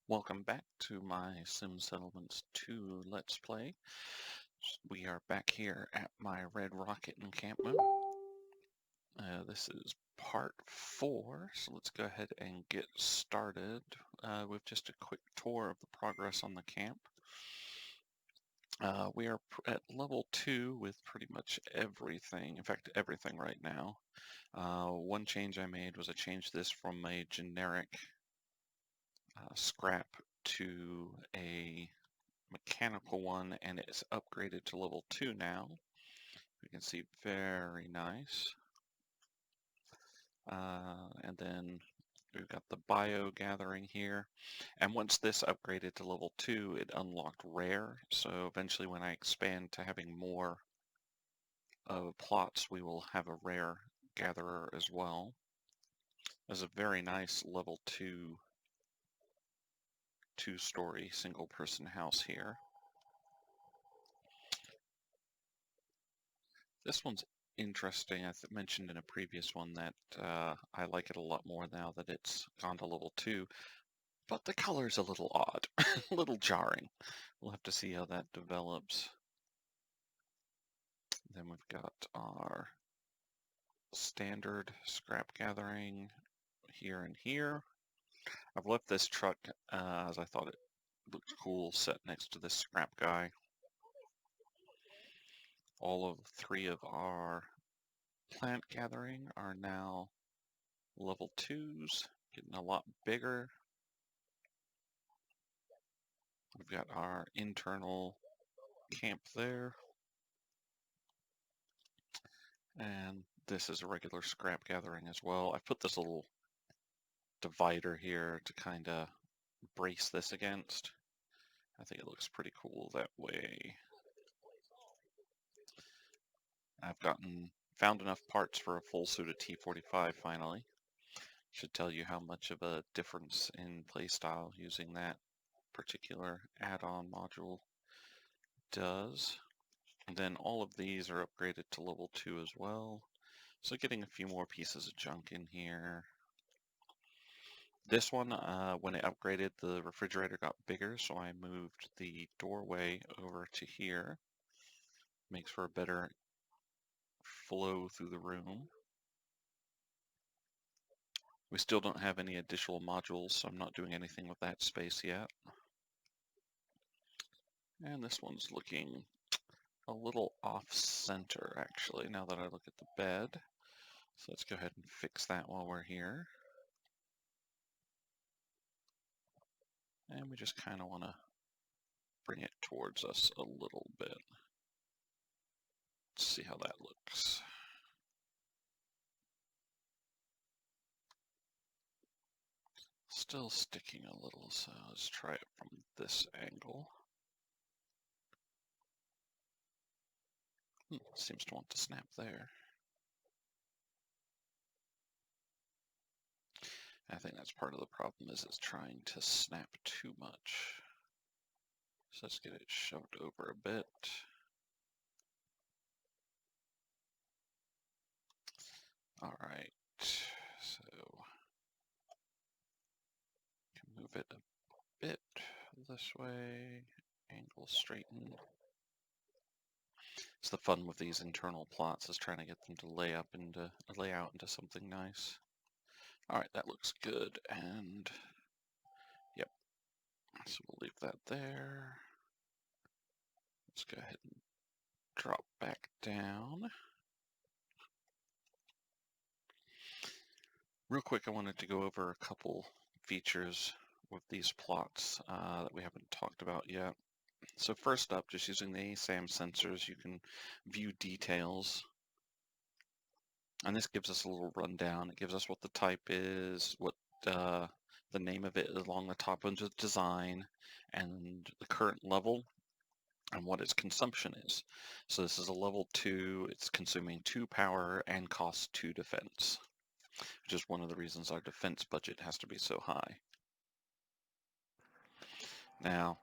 Welcome back to my Sim Settlements 2 Let's Play. We are back here at my Red Rocket encampment. This is part 4, so let's go ahead and get started with just a quick tour of the progress on the camp. We are at level 2 with pretty much everything, in fact everything right now. One change I made was I changed this from a generic scrap to a mechanical one, and it's upgraded to level 2 now. You can see very nice. And then we've got the bio gathering here. And once this upgraded to level 2, it unlocked rare. So eventually when I expand to having more plots, we will have a rare gatherer as well. There's a very nice level 2 two-story single-person house here. This one's interesting. I mentioned in a previous one that I like it a lot more now that it's gone to level 2, but the color's a little odd, a little jarring. We'll have to see how that develops. Then we've got our standard scrap gathering here and here. I've left this truck as I thought it looked cool set next to this scrap guy. All of 3 of our plant gathering are now level 2s, getting a lot bigger. We've got our internal camp there. And this is a regular scrap gathering as well. I put this little divider here to kind of brace this against. I think it looks pretty cool that way. I've found enough parts for a full suit of T45 finally. Should tell you how much of a difference in playstyle using that particular add-on module does. And then all of these are upgraded to level 2 as well. So getting a few more pieces of junk in here. This one, when it upgraded, the refrigerator got bigger, so I moved the doorway over to here. Makes for a better flow through the room. We still don't have any additional modules, so I'm not doing anything with that space yet. And this one's looking a little off-center, actually, now that I look at the bed. So let's go ahead and fix that while we're here. And we just kind of want to bring it towards us a little bit. Let's see how that looks. Still sticking a little, so let's try it from this angle. Seems to want to snap there. I think that's part of the problem, is it's trying to snap too much. So let's get it shoved over a bit. All right, so can move it a bit this way, angle straighten. It's the fun with these internal plots, is trying to get them to lay out into something nice. All right, that looks good, and yep. So we'll leave that there. Let's go ahead and drop back down. Real quick, I wanted to go over a couple features with these plots that we haven't talked about yet. So first up, just using the ASAM sensors, you can view details. And this gives us a little rundown. It gives us what the type is, what the name of it is along the top of the design, and the current level, and what its consumption is. So this is a level 2, it's consuming 2 power and costs 2 defense, which is one of the reasons our defense budget has to be so high. Now,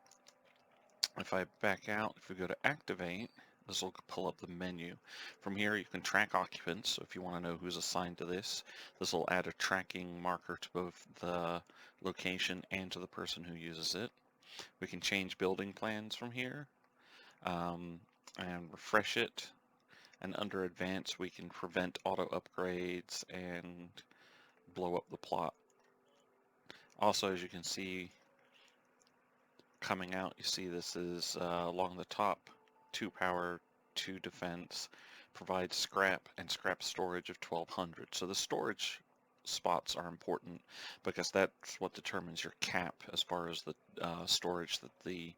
if I back out, if we go to activate, this will pull up the menu. From here you can track occupants, so if you want to know who's assigned to this will add a tracking marker to both the location and to the person who uses it. We can change building plans from here and refresh it, and under advanced we can prevent auto upgrades and blow up the plot. Also, as you can see coming out, you see this is along the top, 2 power, 2 defense, provides scrap and scrap storage of 1200. So the storage spots are important because that's what determines your cap as far as the storage that the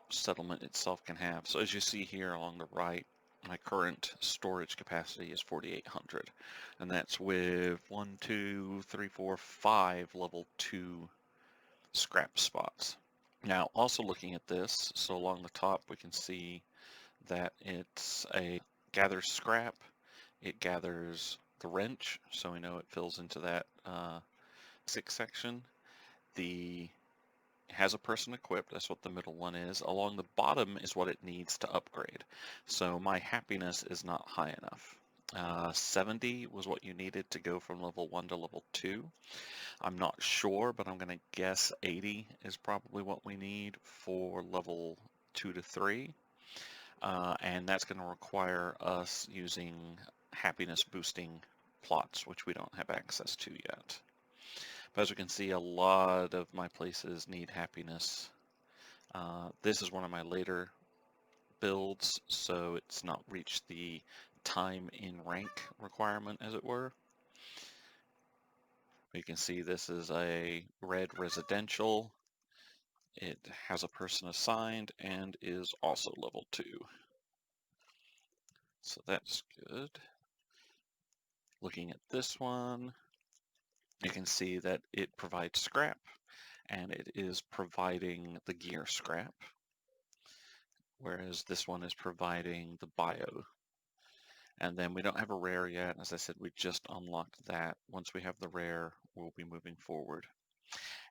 settlement itself can have. So as you see here along the right, my current storage capacity is 4,800, and that's with 1, 2, 3, 4, 5 level 2 scrap spots. Now, also looking at this, so along the top we can see that it's a gathers scrap, it gathers the wrench, so we know it fills into that 6 section. The has a person equipped, that's what the middle one is. Along the bottom is what it needs to upgrade. So my happiness is not high enough. 70 was what you needed to go from level 1 to level 2. I'm not sure, but I'm going to guess 80 is probably what we need for level 2 to 3. And that's going to require us using happiness boosting plots, which we don't have access to yet. But as we can see, a lot of my places need happiness. This is one of my later builds, so it's not reached the time in rank requirement, as it were. You can see this is a red residential. It has a person assigned and is also level 2. So that's good. Looking at this one, you can see that it provides scrap, and it is providing the gear scrap, whereas this one is providing the bio. And then we don't have a rare yet. As I said, we just unlocked that. Once we have the rare, we'll be moving forward.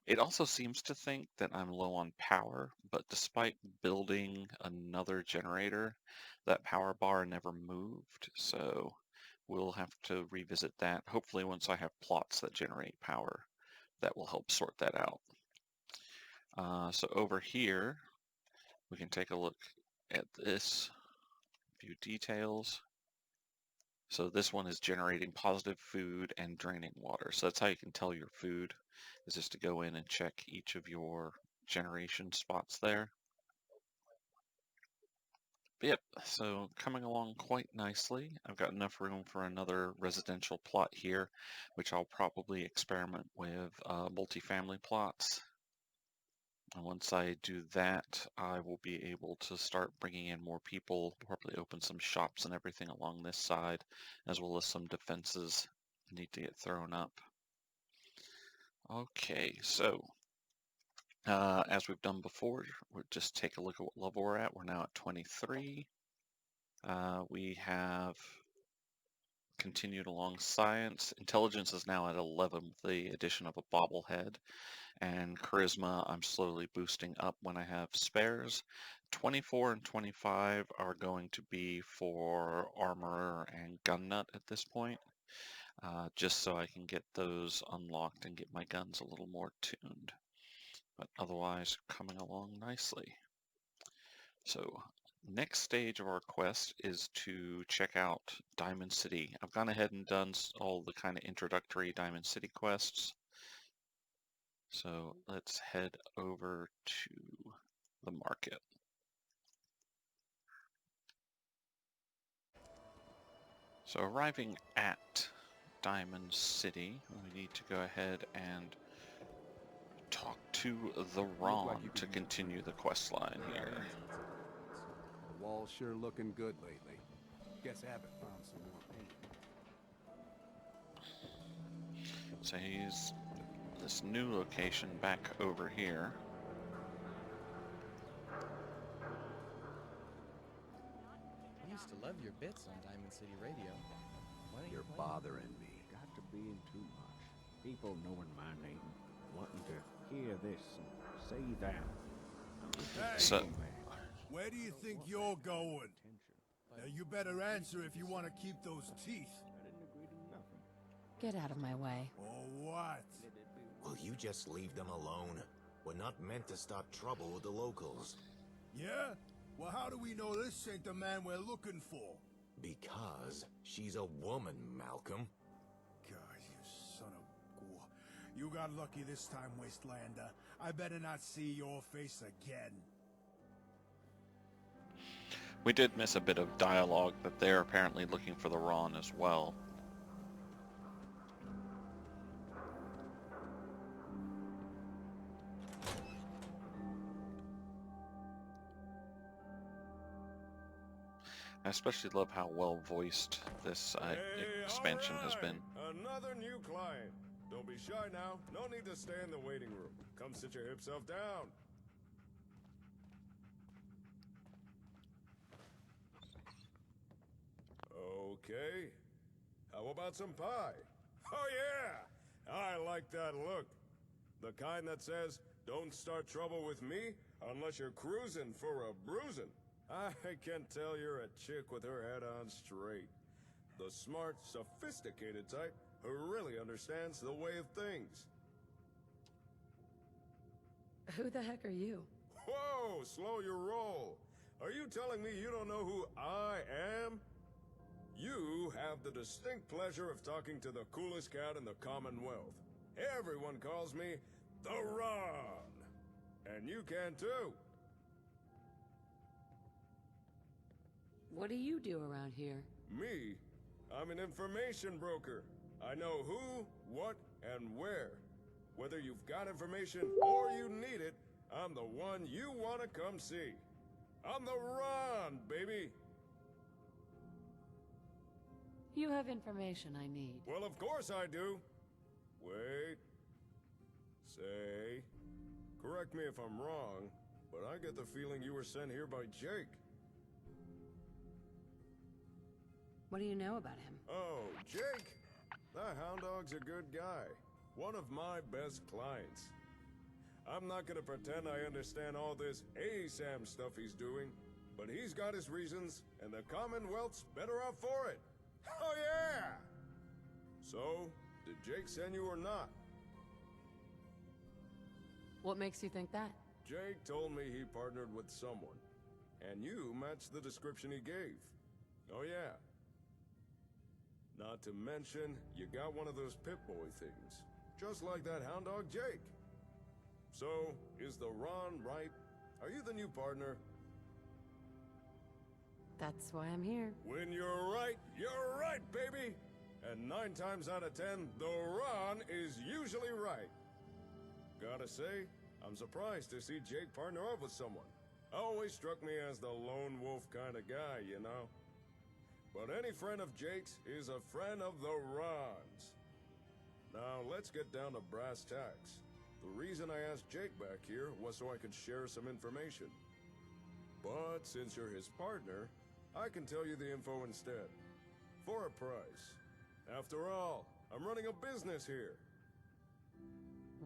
It also seems to think that I'm low on power, but despite building another generator, that power bar never moved, so we'll have to revisit that. Hopefully once I have plots that generate power, that will help sort that out. So over here, we can take a look at this, view details. So this one is generating positive food and draining water. So that's how you can tell your food, is just to go in and check each of your generation spots there. But yep, so coming along quite nicely. I've got enough room for another residential plot here, which I'll probably experiment with multifamily plots. And once I do that, I will be able to start bringing in more people, probably open some shops and everything along this side, as well as some defenses need to get thrown up. Okay, so as we've done before, we'll just take a look at what level we're at. We're now at 23. We have continued along science. Intelligence is now at 11 with the addition of a bobblehead. And charisma I'm slowly boosting up when I have spares. 24 and 25 are going to be for armor and gun nut at this point, just so I can get those unlocked and get my guns a little more tuned. But otherwise, coming along nicely. So next stage of our quest is to check out Diamond City. I've gone ahead and done all the kind of introductory Diamond City quests. So let's head over to the market. So arriving at Diamond City, we need to go ahead and talk to the Ron to continue the quest line here. The wall's sure looking good lately. Guess Abbott found some more paint. So he's this new location back over here. I used to love your bits on Diamond City Radio. You're bothering me. Got to be in too much. People knowing my name, wanting to hear this and say that. So Where do you think you're going? Now you better answer if you want to keep those teeth. Get out of my way. Or what? Will you just leave them alone? We're not meant to start trouble with the locals. Yeah? Well, how do we know this ain't the man we're looking for? Because she's a woman, Malcolm. God, you son of a... You got lucky this time, Wastelander. I better not see your face again. We did miss a bit of dialogue that they're apparently looking for the Ron as well. I especially love how well voiced this expansion has been. Another new client. Don't be shy now. No need to stay in the waiting room. Come sit your hip self down. Okay. How about some pie? Oh yeah! I like that look. The kind that says, don't start trouble with me unless you're cruising for a bruising. I can tell you're a chick with her head on straight. The smart, sophisticated type who really understands the way of things. Who the heck are you? Whoa, slow your roll. Are you telling me you don't know who I am? You have the distinct pleasure of talking to the coolest cat in the Commonwealth. Everyone calls me the Ron. And you can too. What do you do around here? Me? I'm an information broker. I know who, what, and where. Whether you've got information or you need it, I'm the one you want to come see. I'm the Ron, baby. You have information I need. Well, of course I do. Wait. Say. Correct me if I'm wrong, but I get the feeling you were sent here by Jake. What do you know about him? Oh, Jake? That hound dog's a good guy. One of my best clients. I'm not gonna pretend I understand all this ASAM stuff he's doing, but he's got his reasons, and the Commonwealth's better off for it. Oh yeah! So, did Jake send you or not? What makes you think that? Jake told me he partnered with someone, and you matched the description he gave. Oh yeah. Not to mention, you got one of those Pip-Boy things. Just like that hound dog Jake. So, is the Ron right? Are you the new partner? That's why I'm here. When you're right, baby! And 9 times out of 10, the Ron is usually right. Gotta say, I'm surprised to see Jake partner up with someone. Always struck me as the lone wolf kind of guy, you know? But any friend of Jake's is a friend of the Ron's. Now, let's get down to brass tacks. The reason I asked Jake back here was so I could share some information. But since you're his partner, I can tell you the info instead. For a price. After all, I'm running a business here.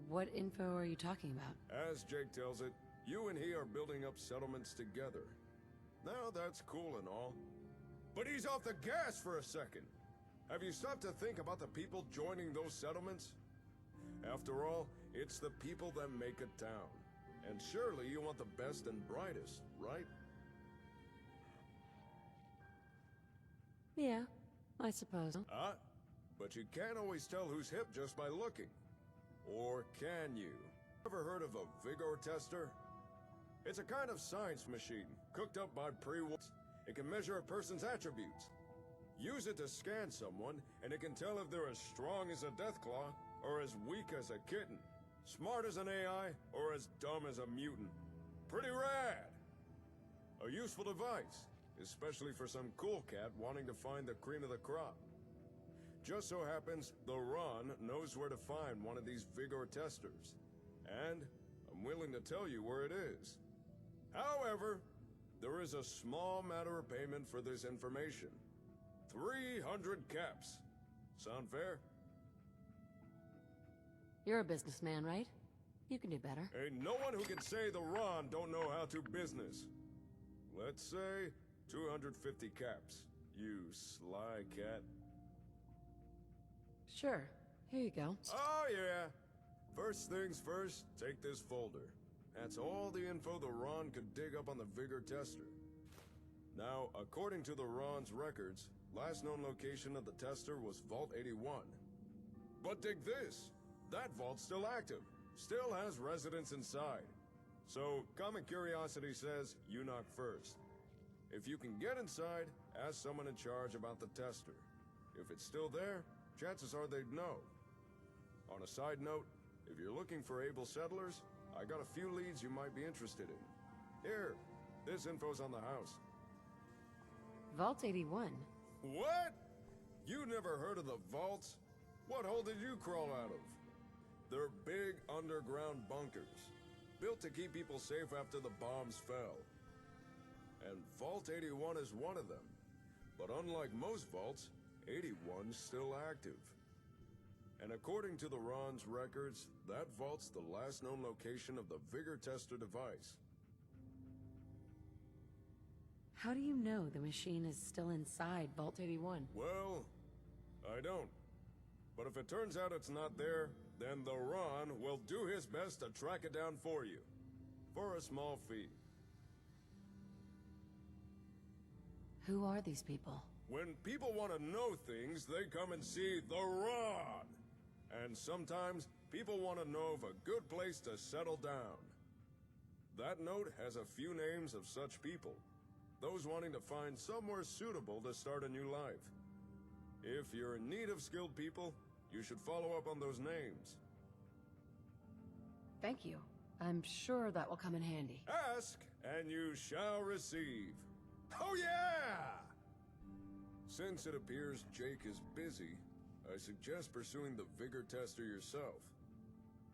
What info are you talking about? As Jake tells it, you and he are building up settlements together. Now that's cool and all. But he's off the gas for a second. Have you stopped to think about the people joining those settlements? After all, it's the people that make a town. And surely you want the best and brightest, right? Yeah, I suppose. But you can't always tell who's hip just by looking. Or can you? Ever heard of a vigor tester? It's a kind of science machine, cooked up by pre-war. It can measure a person's attributes. Use it to scan someone, and it can tell if they're as strong as a deathclaw, or as weak as a kitten, smart as an AI, or as dumb as a mutant. Pretty rad! A useful device, especially for some cool cat wanting to find the cream of the crop. Just so happens, the Ron knows where to find one of these vigor testers. And I'm willing to tell you where it is. However, there is a small matter of payment for this information. 300 caps. Sound fair? You're a businessman, right? You can do better. Ain't no one who can say the Ron don't know how to business. Let's say 250 caps. You sly cat. Sure. Here you go. Oh, yeah. First things first, take this folder. That's all the info the Ron could dig up on the Vigor tester. Now, according to the Ron's records, last known location of the tester was Vault 81. But dig this! That vault's still active. Still has residents inside. So, common curiosity says you knock first. If you can get inside, ask someone in charge about the tester. If it's still there, chances are they'd know. On a side note, if you're looking for able settlers, I got a few leads you might be interested in. Here, this info's on the house. Vault 81. What? You never heard of the vaults? What hole did you crawl out of? They're big underground bunkers, built to keep people safe after the bombs fell. And Vault 81 is one of them. But unlike most vaults, 81's still active. And according to the Ron's records, that vault's the last known location of the Vigor tester device. How do you know the machine is still inside Vault 81? Well, I don't. But if it turns out it's not there, then the Ron will do his best to track it down for you. For a small fee. Who are these people? When people want to know things, they come and see the Ron. And sometimes, people want to know of a good place to settle down. That note has a few names of such people. Those wanting to find somewhere suitable to start a new life. If you're in need of skilled people, you should follow up on those names. Thank you. I'm sure that will come in handy. Ask, and you shall receive. Oh yeah! Since it appears Jake is busy, I suggest pursuing the Vigor tester yourself.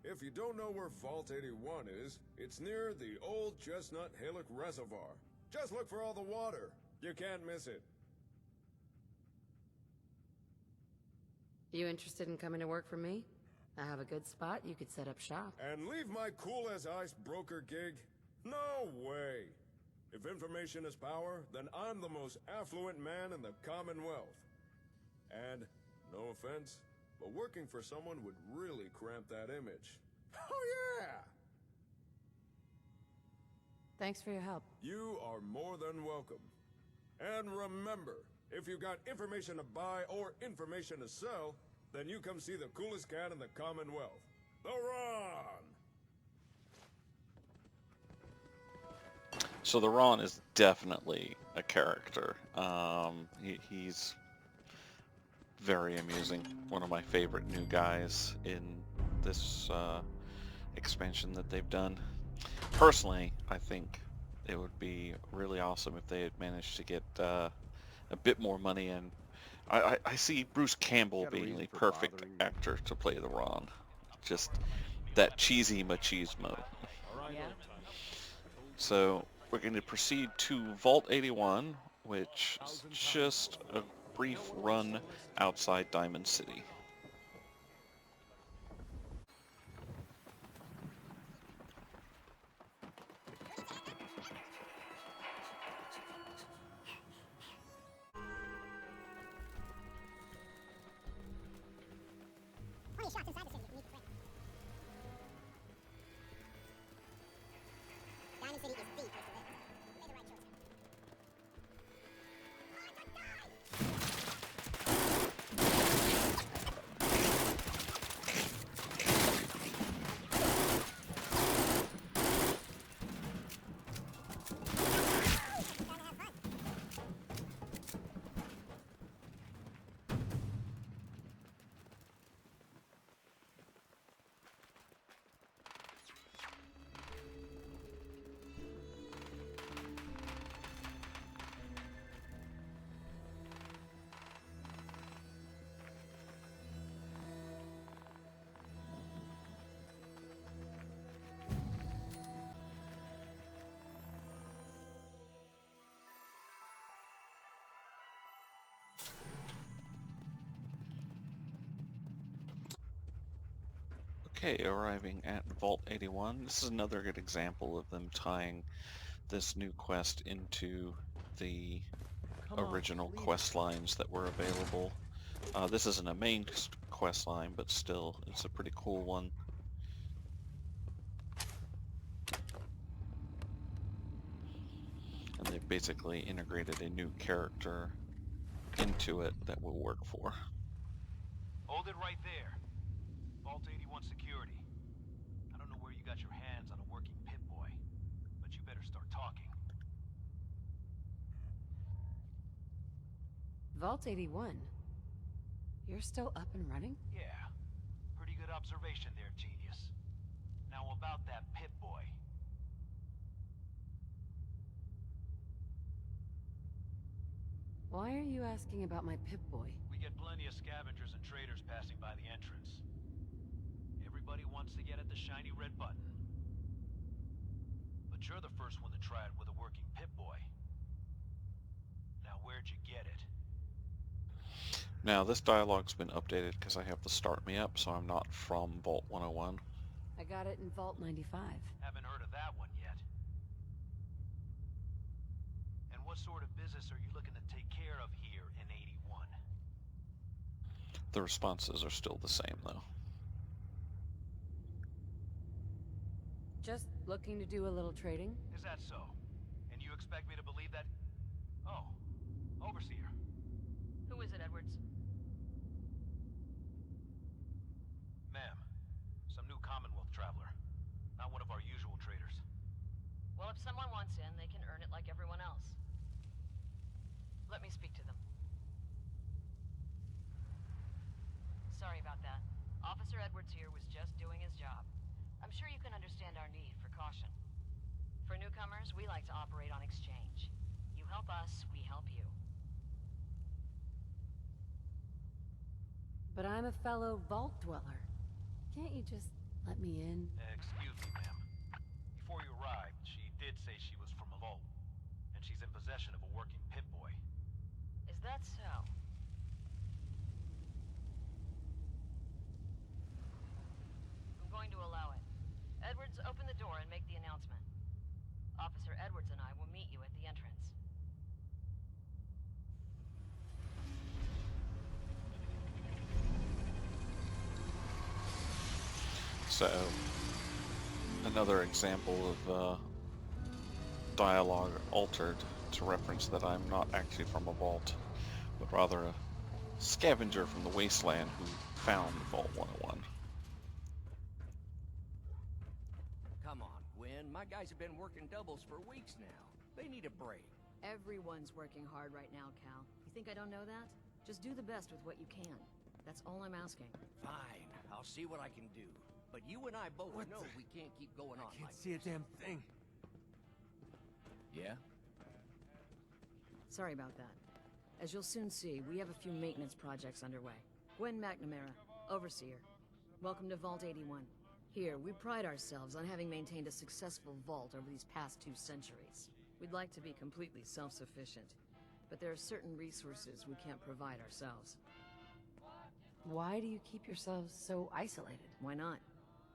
If you don't know where Vault 81 is, it's near the old Chestnut Hillock Reservoir. Just look for all the water. You can't miss it. You interested in coming to work for me? I have a good spot you could set up shop. And leave my cool-as-ice broker gig? No way! If information is power, then I'm the most affluent man in the Commonwealth. And, no offense, but working for someone would really cramp that image. Oh yeah! Thanks for your help. You are more than welcome. And remember, if you got information to buy or information to sell, then you come see the coolest cat in the Commonwealth, the Ron! So the Ron is definitely a character. He's very amusing. One of my favorite new guys in this expansion that they've done. Personally, I think it would be really awesome if they had managed to get a bit more money in. I see Bruce Campbell being the perfect actor to play the Ron. Just that cheesy machismo. Yeah? So we're going to proceed to Vault 81, which is just a brief run outside Diamond City. Diamond City is the place to live. You made the right choice. Okay, arriving at Vault 81. This is another good example of them tying this new quest into the Come on, original leave quest lines that were available. This isn't a main quest line, but still, it's a pretty cool one. And they've basically integrated a new character into it that will work for. Hold it right there. Vault 81 security. I don't know where you got your hands on a working Pip-Boy, but you better start talking. Vault 81? You're still up and running? Yeah. Pretty good observation there, genius. Now about that Pip-Boy. Why are you asking about my Pip-Boy? We get plenty of scavengers and traders passing by the entrance. Everybody wants to get at the shiny red button. But you're the first one to try it with a working Pip-Boy. Now where'd you get it? Now, this dialogue's been updated because I have the Start Me Up, so I'm not from Vault 101. I got it in Vault 95. Haven't heard of that one yet. And what sort of business are you looking to take care of here in 81? The responses are still the same, though. Just looking to do a little trading? Is that so? And you expect me to believe that? Oh, Overseer. Who is it, Edwards? Ma'am, some new Commonwealth traveler. Not one of our usual traders. Well, if someone wants in, they can earn it like everyone else. Let me speak to them. Sorry about that. Officer Edwards here was just doing his job. I'm sure you can understand our need for caution. For newcomers, we like to operate on exchange. You help us, we help you. But I'm a fellow Vault Dweller. Can't you just let me in? Excuse me, ma'am. Before you arrived, she did say she was from a vault. And she's in possession of a working Pip-Boy. Is that so? I'm going to allow it. Edwards, open the door and make the announcement. Officer Edwards and I will meet you at the entrance. So, another example of dialogue altered to reference that I'm not actually from a vault, but rather a scavenger from the wasteland who found Vault 101. Come on, Gwen. My guys have been working doubles for weeks now. They need a break. Everyone's working hard right now, Cal. You think I don't know that? Just do the best with what you can. That's all I'm asking. Fine. I'll see what I can do. But you and I both know we can't keep going on like See a damn thing. Yeah? Sorry about that. As you'll soon see, we have a few maintenance projects underway. Gwen McNamara, Overseer. Welcome to Vault 81. Here, we pride ourselves on having maintained a successful vault over these past 2 centuries. We'd like to be completely self-sufficient, but there are certain resources we can't provide ourselves. Why do you keep yourselves so isolated? Why not?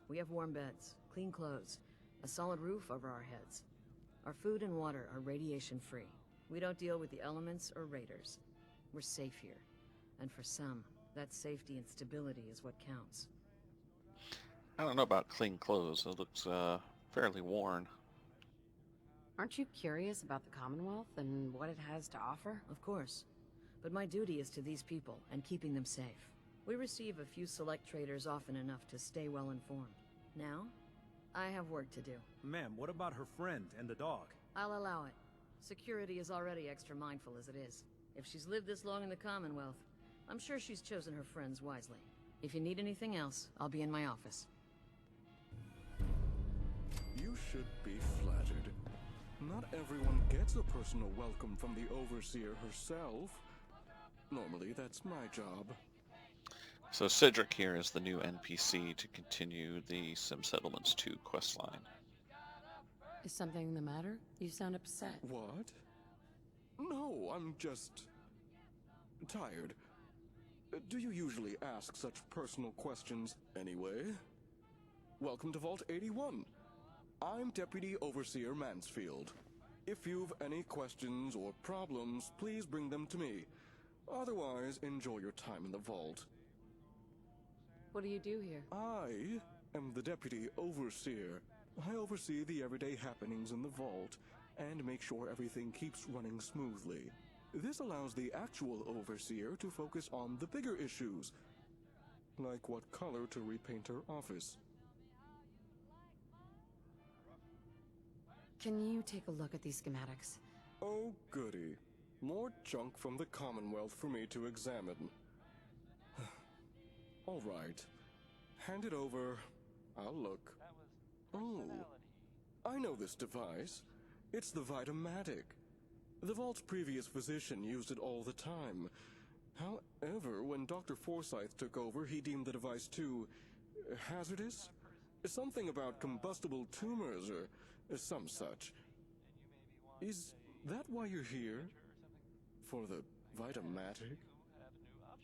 We have warm beds, clean clothes, a solid roof over our heads. Our food and water are radiation-free. We don't deal with the elements or raiders. We're safe here. And for some, that safety and stability is what counts. I don't know about clean clothes. It looks fairly worn. Aren't you curious about the Commonwealth and what it has to offer? Of course. But my duty is to these people and keeping them safe. We receive a few select traders often enough to stay well informed. Now, I have work to do. Ma'am, what about her friend and the dog? I'll allow it. Security is already extra mindful as it is. If she's lived this long in the Commonwealth, I'm sure she's chosen her friends wisely. If you need anything else, I'll be in my office. You should be flattered. Not everyone gets a personal welcome from the Overseer herself. Normally, that's my job. So Cedric here is the new NPC to continue the Sim Settlements 2 questline. Is something the matter? You sound upset. What? No, I'm just... tired. Do you usually ask such personal questions anyway? Welcome to Vault 81. I'm Deputy Overseer Mansfield. If you've any questions or problems, please bring them to me. Otherwise, enjoy your time in the vault. What do you do here? I am the Deputy Overseer. I oversee the everyday happenings in the vault and make sure everything keeps running smoothly. This allows the actual Overseer to focus on the bigger issues, like what color to repaint her office. Can you take a look at these schematics? Oh, goody. More junk from the Commonwealth for me to examine. All right. Hand it over. I'll look. Oh, I know this device. It's the Vitamatic. The Vault's previous physician used it all the time. However, when Dr. Forsyth took over, he deemed the device too hazardous? Something about combustible tumors or some such. Is that why you're here? For the Vitamatic?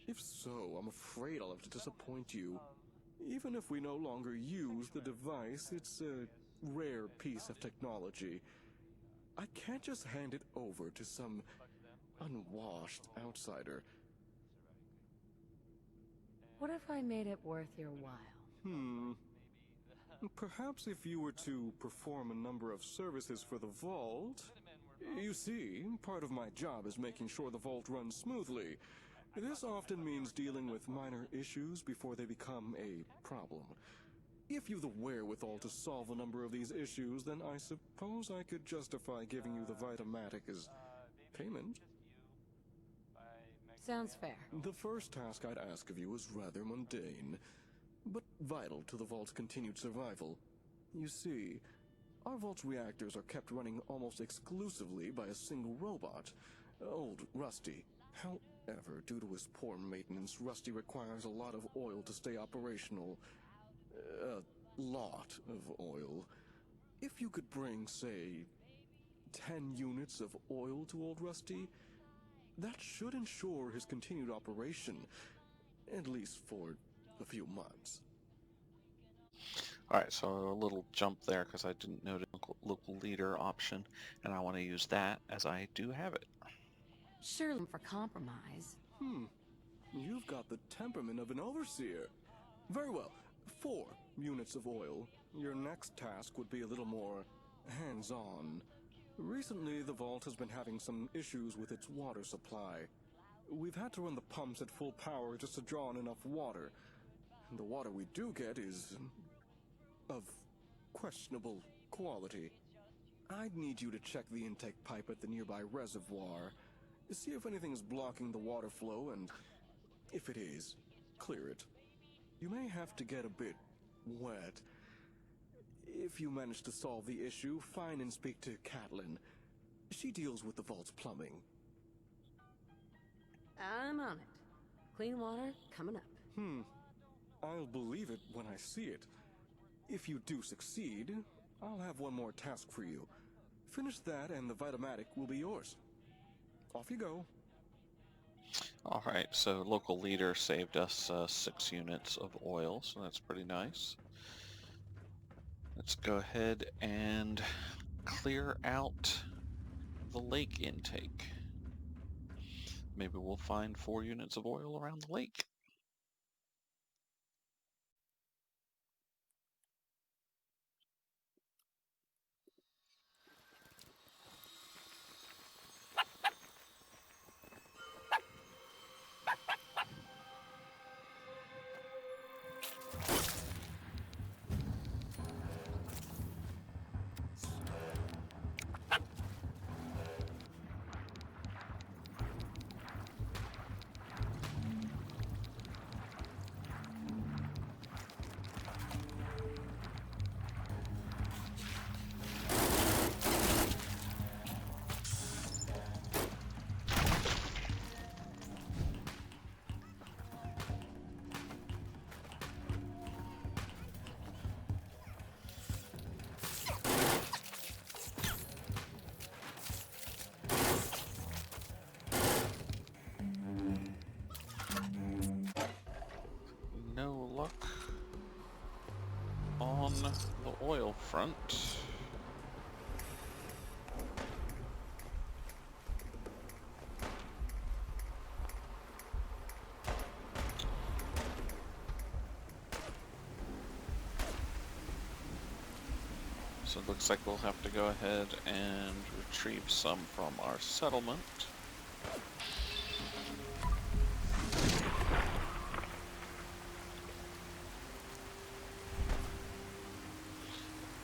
If so, I'm afraid I'll have to disappoint you. Even if we no longer use the device, it's a rare piece of technology. I can't just hand it over to some unwashed outsider. What if I made it worth your while? Perhaps if you were to perform a number of services for the Vault. You see, part of my job is making sure the Vault runs smoothly. This often means dealing with minor issues before they become a problem. If you've the wherewithal to solve a number of these issues, then I suppose I could justify giving you the Vitamatic as payment. Sounds fair. The first task I'd ask of you is rather mundane, but vital to the Vault's continued survival. You see, our Vault's reactors are kept running almost exclusively by a single robot, old Rusty. However, due to his poor maintenance, Rusty requires a lot of oil to stay operational. A lot of oil. If you could bring, say, 10 units of oil to old Rusty, that should ensure his continued operation, at least for a few months. Alright, so a little jump there because I didn't notice the local leader option, and I want to use that as I do have it. Surely for compromise. You've got the temperament of an overseer. Very well. 4 units of oil. Your next task would be a little more hands-on. Recently, the Vault has been having some issues with its water supply. We've had to run the pumps at full power just to draw in enough water. The water we do get is of questionable quality. I'd need you to check the intake pipe at the nearby reservoir. See if anything is blocking the water flow, and if it is, clear it. You may have to get a bit wet. If you manage to solve the issue, find and speak to Catelyn. She deals with the Vault's plumbing. I'm on it. Clean water coming up. I'll believe it when I see it. If you do succeed, I'll have one more task for you. Finish that and the Vitamatic will be yours. Off you go. Alright, so local leader saved us 6 units of oil, so that's pretty nice. Let's go ahead and clear out the lake intake. Maybe we'll find 4 units of oil around the lake. No luck on the oil front. So it looks like we'll have to go ahead and retrieve some from our settlement.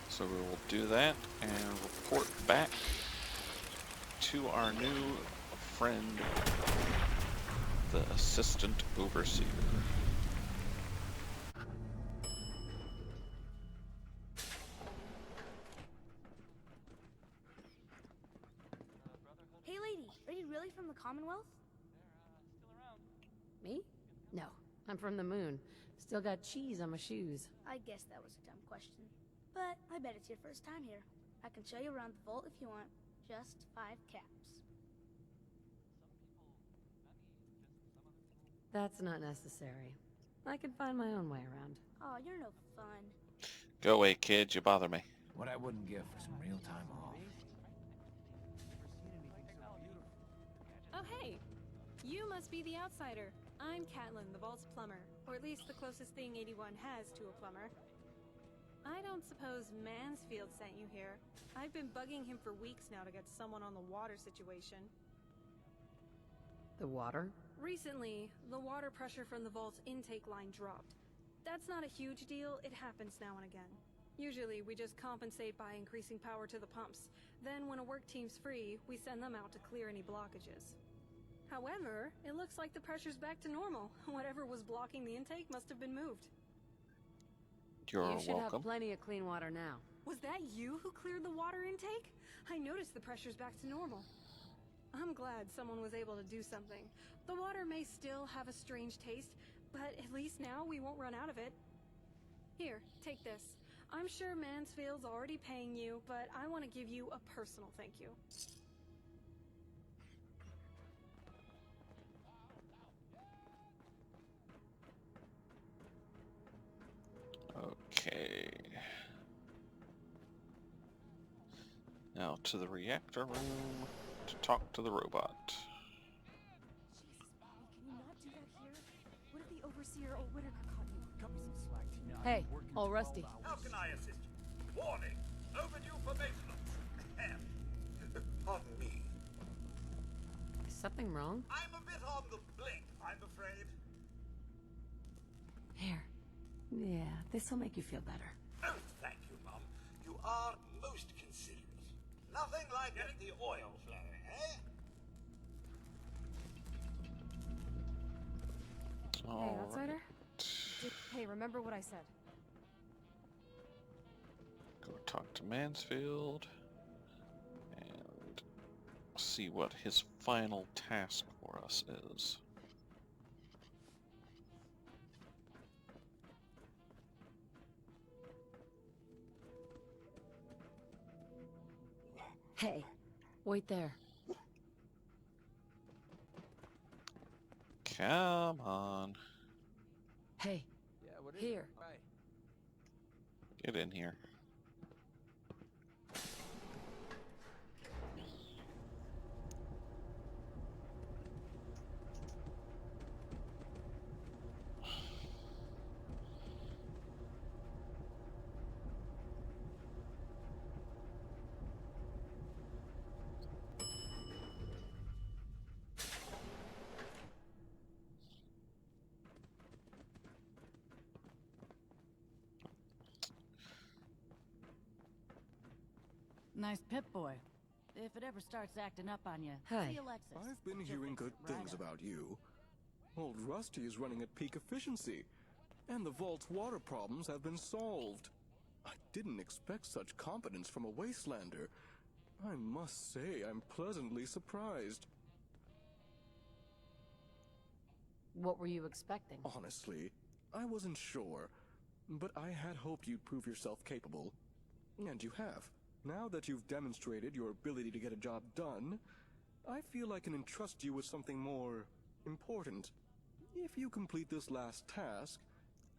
So we will do that and report back to our new friend, the Assistant Overseer. Hey lady, are you really from the Commonwealth? Me? No, I'm from the moon. Still got cheese on my shoes. I guess that was a dumb question. But I bet it's your first time here. I can show you around the vault if you want. Just 5 caps. That's not necessary. I can find my own way around. Oh, you're no fun. Go away, kid. You bother me. What I wouldn't give for some real time off. Oh, hey! You must be the outsider. I'm Catelyn, the vault's plumber. Or at least the closest thing 81 has to a plumber. I don't suppose Mansfield sent you here. I've been bugging him for weeks now to get someone on the water situation. The water? Recently, the water pressure from the vault's intake line dropped. That's not a huge deal, it happens now and again. Usually, we just compensate by increasing power to the pumps. Then, when a work team's free, we send them out to clear any blockages. However, it looks like the pressure's back to normal. Whatever was blocking the intake must have been moved. You're You should welcome. have plenty of clean water now. Was that you who cleared the water intake? I noticed the pressure's back to normal. I'm glad someone was able to do something. The water may still have a strange taste, but at least now we won't run out of it. Here, take this. I'm sure Mansfield's already paying you, but I want to give you a personal thank you. Okay. Now to the reactor room to talk to the robot. Can you not do that here? What if the Overseer or Whitaker caught you? Cut me some slack, Tina. I've Hey, been working all 12 rusty. hours. How can I assist you? Warning! Overdue for maintenance. Pardon me. Is something wrong? I'm a bit on the blink, I'm afraid. Here. Yeah, this'll make you feel better. Oh, thank you, Mum. You are most considerate. Nothing like getting the oil flowing, eh? Hey, outsider? Hey, remember what I said. Go talk to Mansfield and see what his final task for us is. Hey, wait there. Come on. Hey, here. Get in here. Nice Pip-Boy. If it ever starts acting up on you, see Alexis. I've been hearing good things about you. Old Rusty is running at peak efficiency, and the vault's water problems have been solved. I didn't expect such competence from a wastelander. I must say I'm pleasantly surprised. What were you expecting? Honestly, I wasn't sure, but I had hoped you'd prove yourself capable. And you have. Now that you've demonstrated your ability to get a job done, I feel I can entrust you with something more important. If you complete this last task,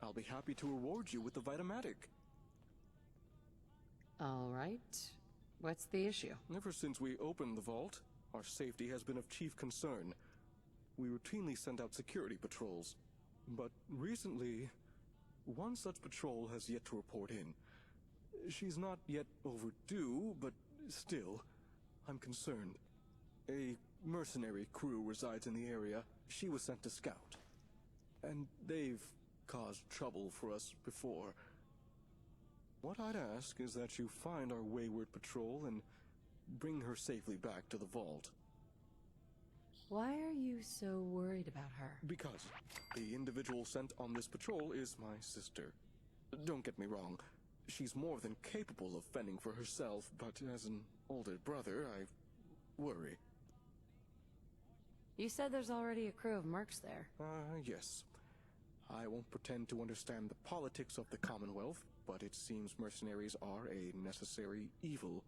I'll be happy to reward you with the Vitamatic. All right. What's the issue? Ever since we opened the vault, our safety has been of chief concern. We routinely send out security patrols. But recently, one such patrol has yet to report in. She's not yet overdue, but still, I'm concerned. A mercenary crew resides in the area. She was sent to scout. And they've caused trouble for us before. What I'd ask is that you find our wayward patrol and bring her safely back to the vault. Why are you so worried about her? Because the individual sent on this patrol is my sister. Don't get me wrong. She's more than capable of fending for herself, but as an older brother, I worry. You said there's already a crew of mercs there. Yes. I won't pretend to understand the politics of the Commonwealth, but it seems mercenaries are a necessary evil.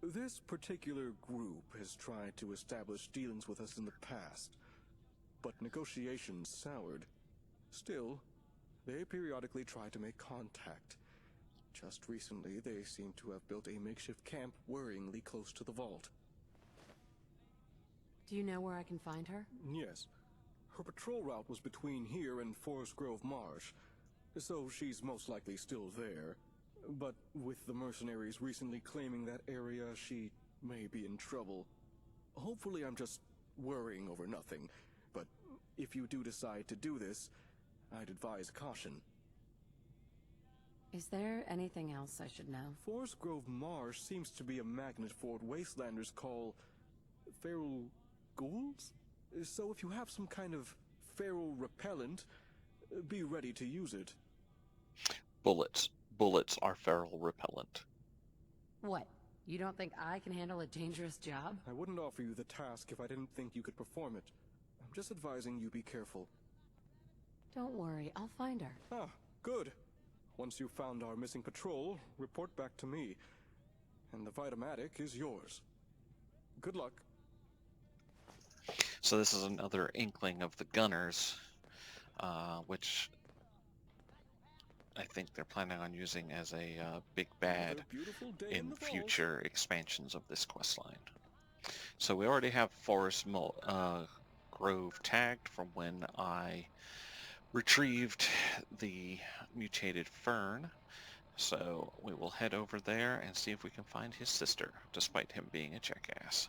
This particular group has tried to establish dealings with us in the past, but negotiations soured. Still, they periodically try to make contact. Just recently, they seem to have built a makeshift camp worryingly close to the vault. Do you know where I can find her? Yes. Her patrol route was between here and Forest Grove Marsh, so she's most likely still there. But with the mercenaries recently claiming that area, she may be in trouble. Hopefully I'm just worrying over nothing, but if you do decide to do this, I'd advise caution. Is there anything else I should know? Forest Grove Marsh seems to be a magnet for what wastelanders call feral ghouls? So if you have some kind of feral repellent, be ready to use it. Bullets. Bullets are feral repellent. What? You don't think I can handle a dangerous job? I wouldn't offer you the task if I didn't think you could perform it. I'm just advising you be careful. Don't worry, I'll find her. Ah, good. Once you've found our missing patrol, report back to me. And the Vitamatic is yours. Good luck. So this is another inkling of the Gunners, which I think they're planning on using as a big bad in future expansions of this questline. So we already have Forest Grove tagged from when I retrieved the mutated fern. So we will head over there and see if we can find his sister, despite him being a jackass.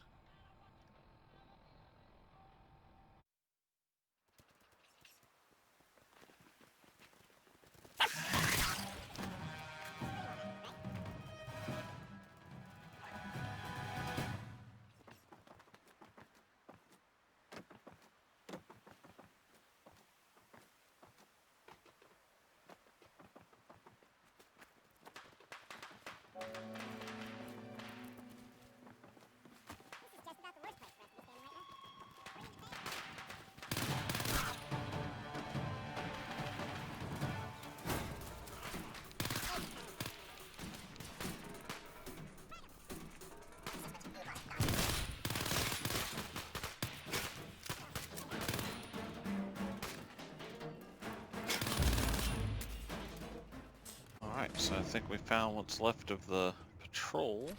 Alright, so I think we found what's left of the patrol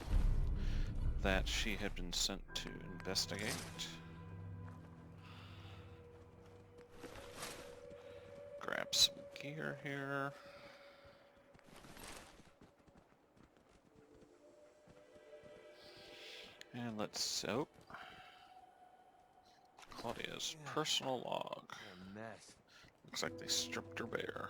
that she had been sent to investigate. Grab some gear here. And let's... oh. Claudia's personal log. Looks like they stripped her bare.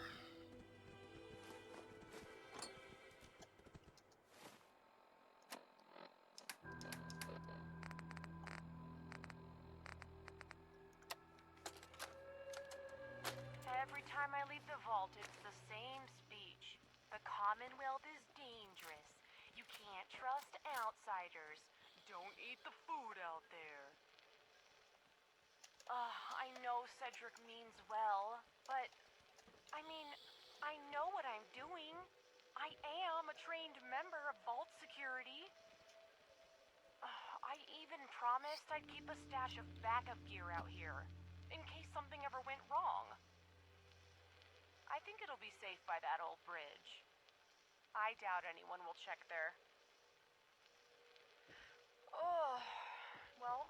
Every time I leave the vault, it's the same speech. The Commonwealth is dangerous. You can't trust outsiders. Don't eat the food out there. I know Cedric means well, but... I mean, I know what I'm doing. I am a trained member of Vault Security. I even promised I'd keep a stash of backup gear out here, in case something ever went wrong. I think it'll be safe by that old bridge. I doubt anyone will check there. Oh, well,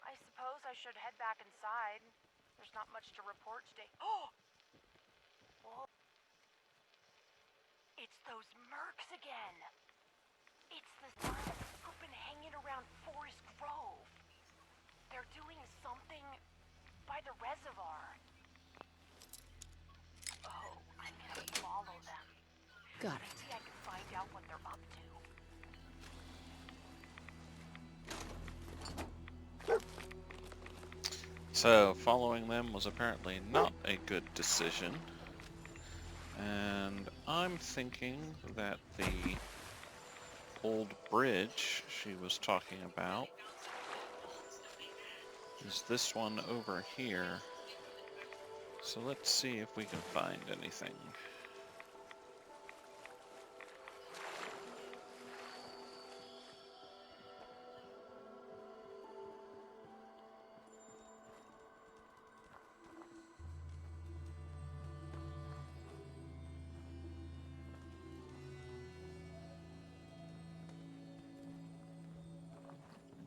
I suppose I should head back inside. There's not much to report today. Oh! Whoa. It's those mercs again. It's the sons who've been hanging around Forest Grove. They're doing something by the reservoir. Oh, I'm gonna follow them. Got it. Maybe I can find out what they're up to. So, following them was apparently not a good decision. And I'm thinking that the old bridge she was talking about is this one over here. So let's see if we can find anything.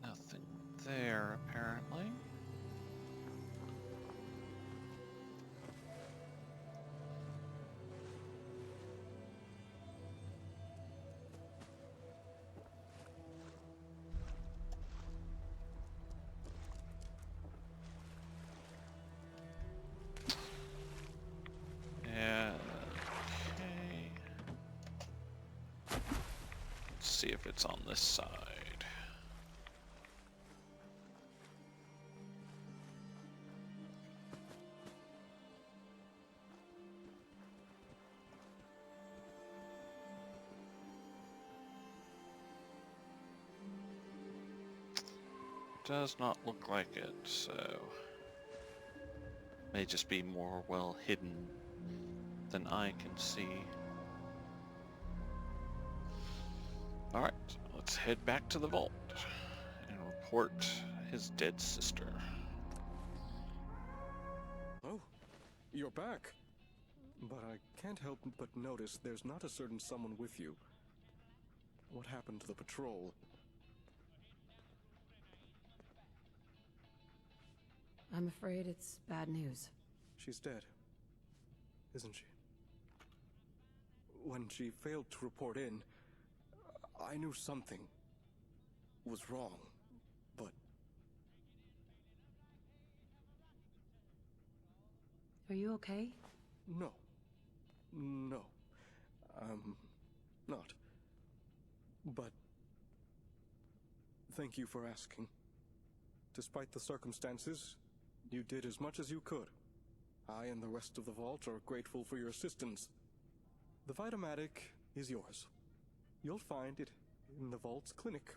Nothing there, apparently. Yeah, okay. Let's see if it's on this side. Does not look like it, so may just be more well hidden than I can see. Alright, let's head back to the vault and report his dead sister. Oh, you're back. But I can't help but notice there's not a certain someone with you. What happened to the patrol? I'm afraid it's bad news. She's dead, isn't she? When she failed to report in, I knew something was wrong, but... Are you okay? No. No. Not. But... thank you for asking. Despite the circumstances, you did as much as you could. I and the rest of the vault are grateful for your assistance. The Vitamatic is yours. You'll find it in the vault's clinic.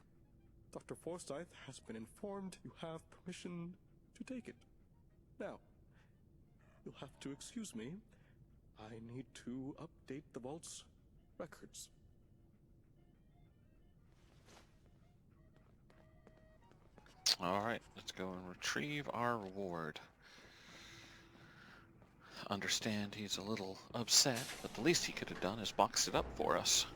Dr. Forsyth has been informed you have permission to take it. Now, you'll have to excuse me. I need to update the vault's records. Alright, let's go and retrieve our reward. Understand he's a little upset, but the least he could have done is boxed it up for us.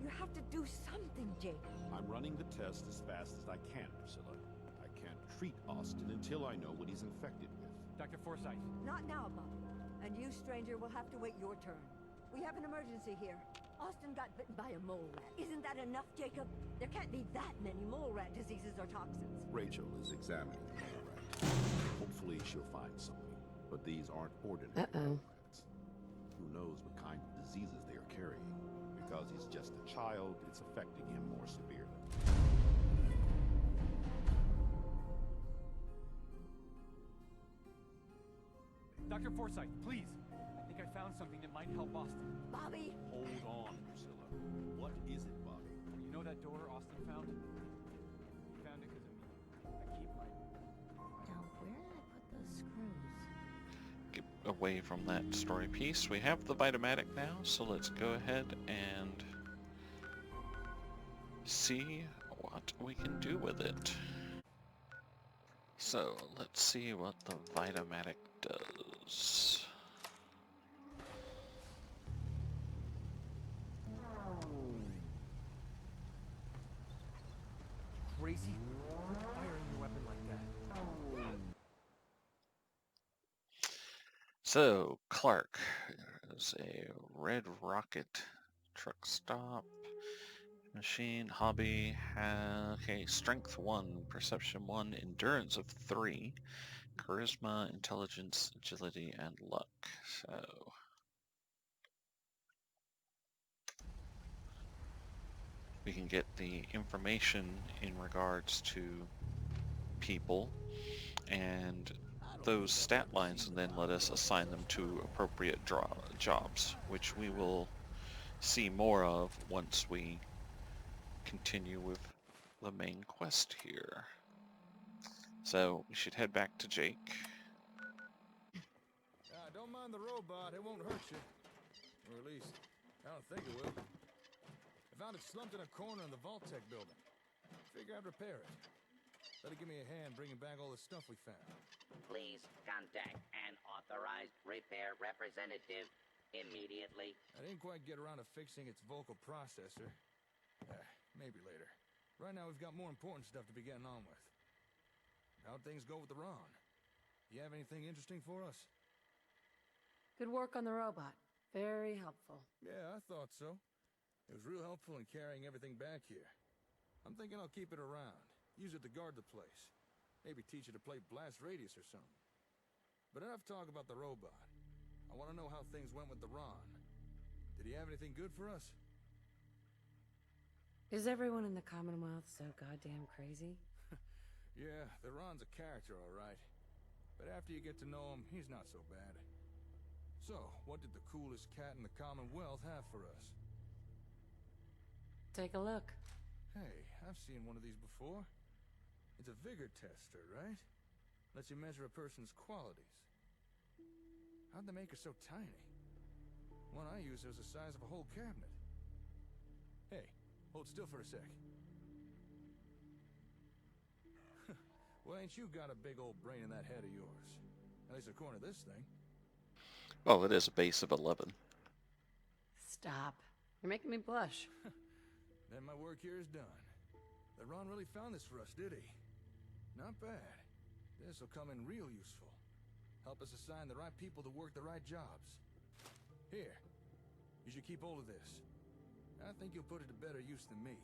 You have to do something, Jake. I'm running the test as fast as I can, Priscilla. I can't treat Austin until I know what he's infected with. Dr. Forsyth. Not now, Bob. And you, stranger, will have to wait your turn. We have an emergency here. Austin got bitten by a mole rat. Isn't that enough, Jacob? There can't be that many mole rat diseases or toxins. Rachel is examining the mole rat. Hopefully she'll find something. But these aren't ordinary mole rats. Who knows what kind of diseases they are carrying. Because he's just a child, it's affecting him more severely. Dr. Forsyth, please. I think I found something that might help Austin. Bobby! Hold on, Priscilla. What is it, Bobby? You know that door Austin found? He found it because of me. I keep my... Now, where did I put those screws? away from that story piece. We have the Vitamatic now, so let's go ahead and see what we can do with it. So let's see what the Vitamatic does. Crazy? Firing your weapon like that. So, Clark is a red rocket truck stop machine hobby. Okay, strength 1, perception 1, endurance of 3, charisma, intelligence, agility, and luck. So, we can get the information in regards to people, and those stat lines and then let us assign them to appropriate jobs, which we will see more of once we continue with the main quest here. So we should head back to Jake. Don't mind the robot, it won't hurt you. Or at least, I don't think it will. I found it slumped in a corner in the Vault-Tec building. Figure I'd repair it. Better give me a hand bringing back all the stuff we found. Please contact an authorized repair representative immediately. I didn't quite get around to fixing its vocal processor. Maybe later. Right now we've got more important stuff to be getting on with. How'd things go with the Ron? You have anything interesting for us? Good work on the robot. Very helpful. Yeah, I thought so. It was real helpful in carrying everything back here. I'm thinking I'll keep it around. Use it to guard the place. Maybe teach it to play Blast Radius or something. But enough talk about the robot. I want to know how things went with the Ron. Did he have anything good for us? Is everyone in the Commonwealth so goddamn crazy? Yeah, the Ron's a character, all right. But after you get to know him, he's not so bad. So, what did the coolest cat in the Commonwealth have for us? Take a look. Hey, I've seen one of these before. It's a vigor tester, right? Lets you measure a person's qualities. How'd they make her so tiny? One I used was the size of a whole cabinet. Hey, hold still for a sec. Well, ain't you got a big old brain in that head of yours? At least according to this thing. Well, it is a base of 11. Stop. You're making me blush. Then my work here is done. The Ron really found this for us, did he? Not bad. This'll come in real useful. Help us assign the right people to work the right jobs. Here, you should keep hold of this. I think you'll put it to better use than me.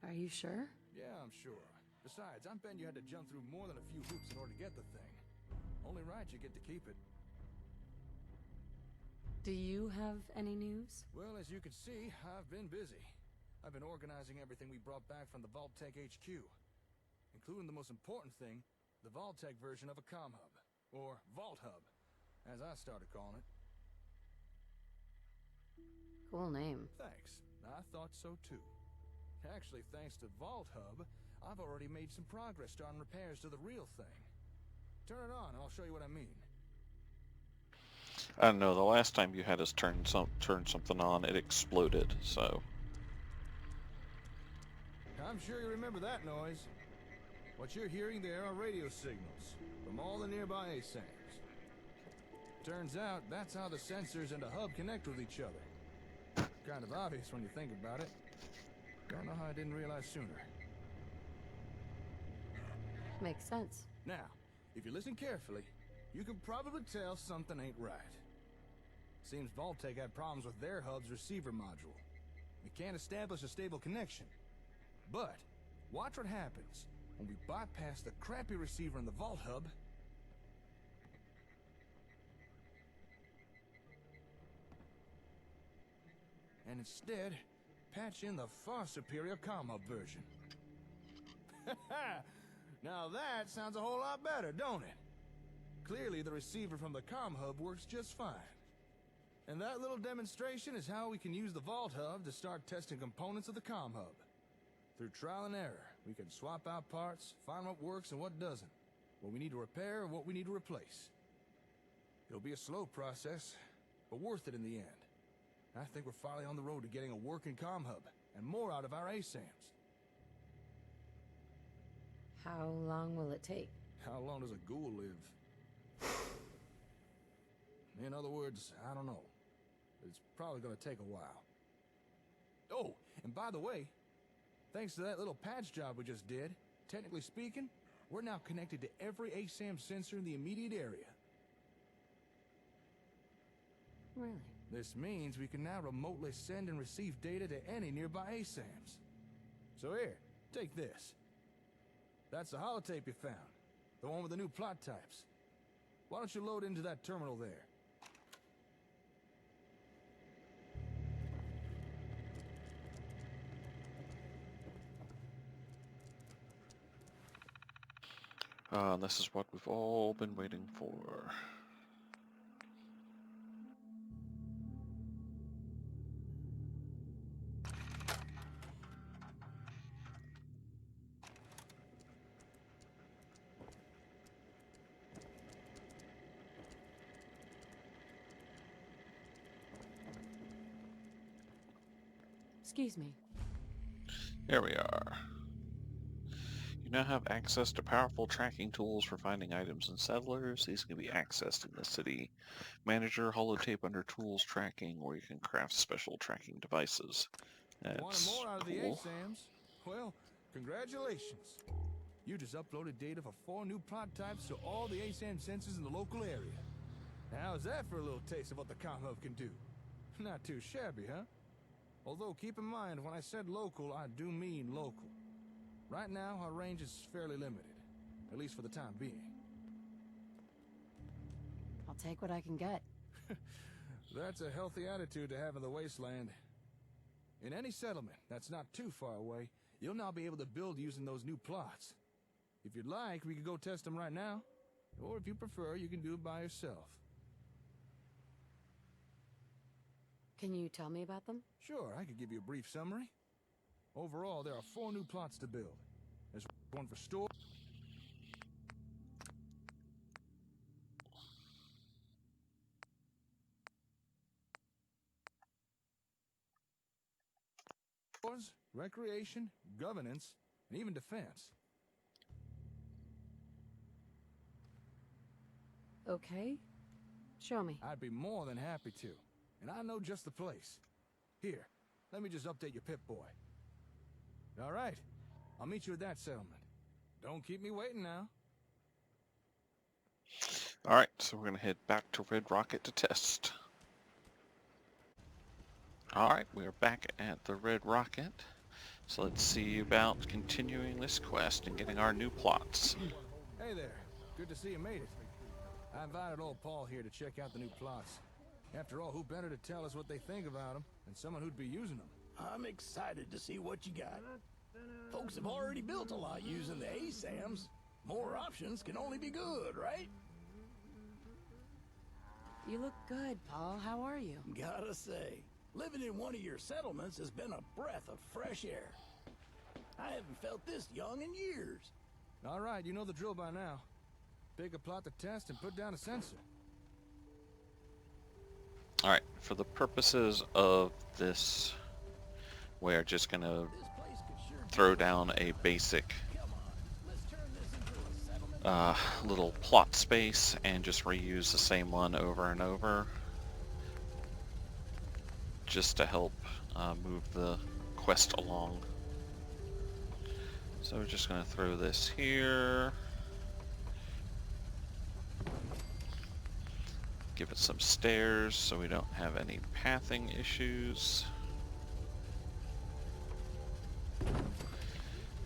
Are you sure? Yeah, I'm sure. Besides, I'm betting you had to jump through more than a few hoops in order to get the thing. Only right you get to keep it. Do you have any news? Well, as you can see, I've been busy. I've been organizing everything we brought back from the Vault-Tec HQ. Including the most important thing, the Vault-Tec version of a comm hub. Or Vault Hub, as I started calling it. Cool name. Thanks. I thought so too. Actually, thanks to Vault Hub, I've already made some progress starting repairs to the real thing. Turn it on and I'll show you what I mean. I don't know, the last time you had us turn something on, it exploded, so... I'm sure you remember that noise. What you're hearing there are radio signals from all the nearby ASAMs. Turns out that's how the sensors and the hub connect with each other. Kind of obvious when you think about it. Don't know how I didn't realize sooner. Makes sense. Now, if you listen carefully, you can probably tell something ain't right. Seems Vault-Tec had problems with their hub's receiver module. It can't establish a stable connection. But, watch what happens when we bypass the crappy receiver in the Vault Hub and instead patch in the far superior comm hub version. Now that sounds a whole lot better, don't it? Clearly the receiver from the comm hub works just fine. And that little demonstration is how we can use the Vault Hub to start testing components of the comm hub. Through trial and error, we can swap out parts, find what works and what doesn't. what we need to repair and what we need to replace. It'll be a slow process, but worth it in the end. I think we're finally on the road to getting a working comm hub and more out of our ASAMs. How long will it take? How long does a ghoul live? In other words, I don't know. It's probably gonna take a while. Oh, and by the way, thanks to that little patch job we just did, technically speaking, we're now connected to every ASAM sensor in the immediate area. Really? This means we can now remotely send and receive data to any nearby ASAMs. So here, take this. That's the holotape you found. The one with the new plot types. Why don't you load into that terminal there? This is what we've all been waiting for. Excuse me. Here we are. You now have access to powerful tracking tools for finding items and settlers. These can be accessed in the city manager, holotape under tools tracking, or you can craft special tracking devices. Wanting That's more out of the cool. ASAMs? Well, congratulations. You just uploaded data for 4 new plot types to all the ASAM sensors in the local area. Now, how's that for a little taste of what the comm hub can do? Not too shabby, huh? Although, keep in mind, when I said local, I do mean local. Right now, our range is fairly limited, at least for the time being. I'll take what I can get. That's a healthy attitude to have in the wasteland. In any settlement that's not too far away, you'll now be able to build using those new plots. If you'd like, we could go test them right now. Or if you prefer, you can do it by yourself. Can you tell me about them? Sure, I could give you a brief summary. Overall, there are 4 new plots to build. There's one for store. Recreation, governance, and even defense. Okay. Show me. I'd be more than happy to. And I know just the place. Here, let me just update your Pip-Boy. All right, I'll meet you at that settlement. Don't keep me waiting now. Alright, so we're going to head back to Red Rocket to test. Alright, we are back at the Red Rocket. So let's see about continuing this quest and getting our new plots. Hey there, good to see you made it. I invited old Paul here to check out the new plots. After all, who better to tell us what they think about them than someone who'd be using them? I'm excited to see what you got. Folks have already built a lot using the ASAMs. More options can only be good, right? You look good, Paul. How are you? Gotta say, living in one of your settlements has been a breath of fresh air. I haven't felt this young in years. All right, you know the drill by now. Pick a plot to test and put down a sensor. Alright, for the purposes of this, we're just going to throw down a basic little plot space and just reuse the same one over and over, just to help move the quest along. So we're just going to throw this here. Give it some stairs so we don't have any pathing issues.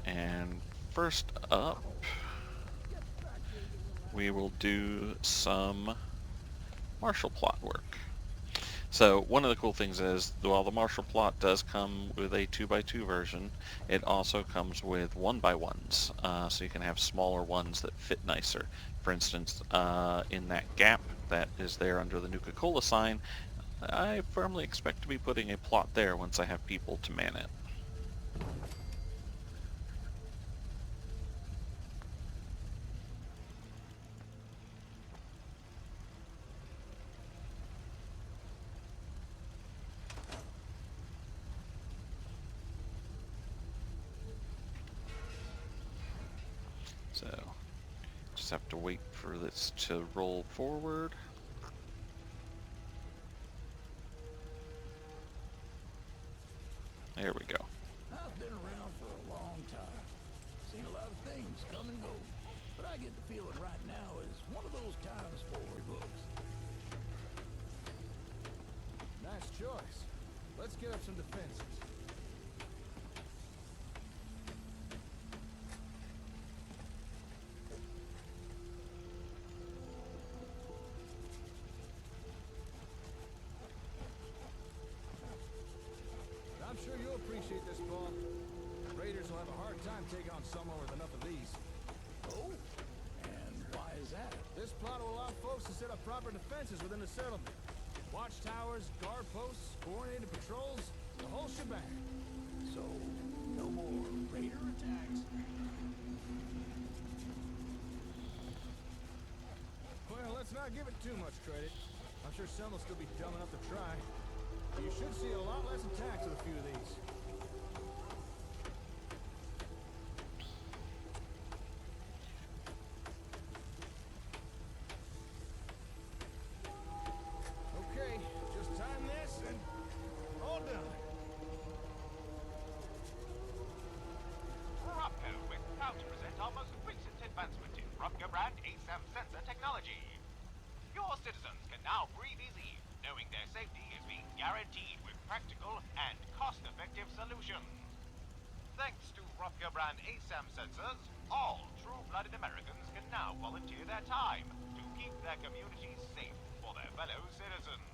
And first up, we will do some martial plot work. So one of the cool things is, while the martial plot does come with a 2x2 version, it also comes with 1x1s, so you can have smaller ones that fit nicer. For instance, in that gap that is there under the Nuka-Cola sign, I firmly expect to be putting a plot there once I have people to man it. So, just have to wait for this to roll forward. There we go. I've been around for a long time. Seen a lot of things come and go. But I get the feeling right now is one of those times for books. Nice choice. Let's get up some defenses. I'm sure you'll appreciate this, Paul. Raiders will have a hard time taking on someone with enough of these. Oh? And why is that? This plot will allow folks to set up proper defenses within the settlement. Watchtowers, guard posts, coordinated patrols, the whole shebang. So, no more raider attacks? Well, let's not give it too much credit. I'm sure some will still be dumb enough to try. You should see a lot less attacks with a few of these. Okay, just time this and all done. Robco, we're proud to present our most recent advancement in Robco brand ASAM sensor technology. Your citizens can now breathe easy, knowing their safety is being guaranteed with practical and cost-effective solutions. Thanks to Robco brand ASAM sensors, all true-blooded Americans can now volunteer their time to keep their communities safe for their fellow citizens.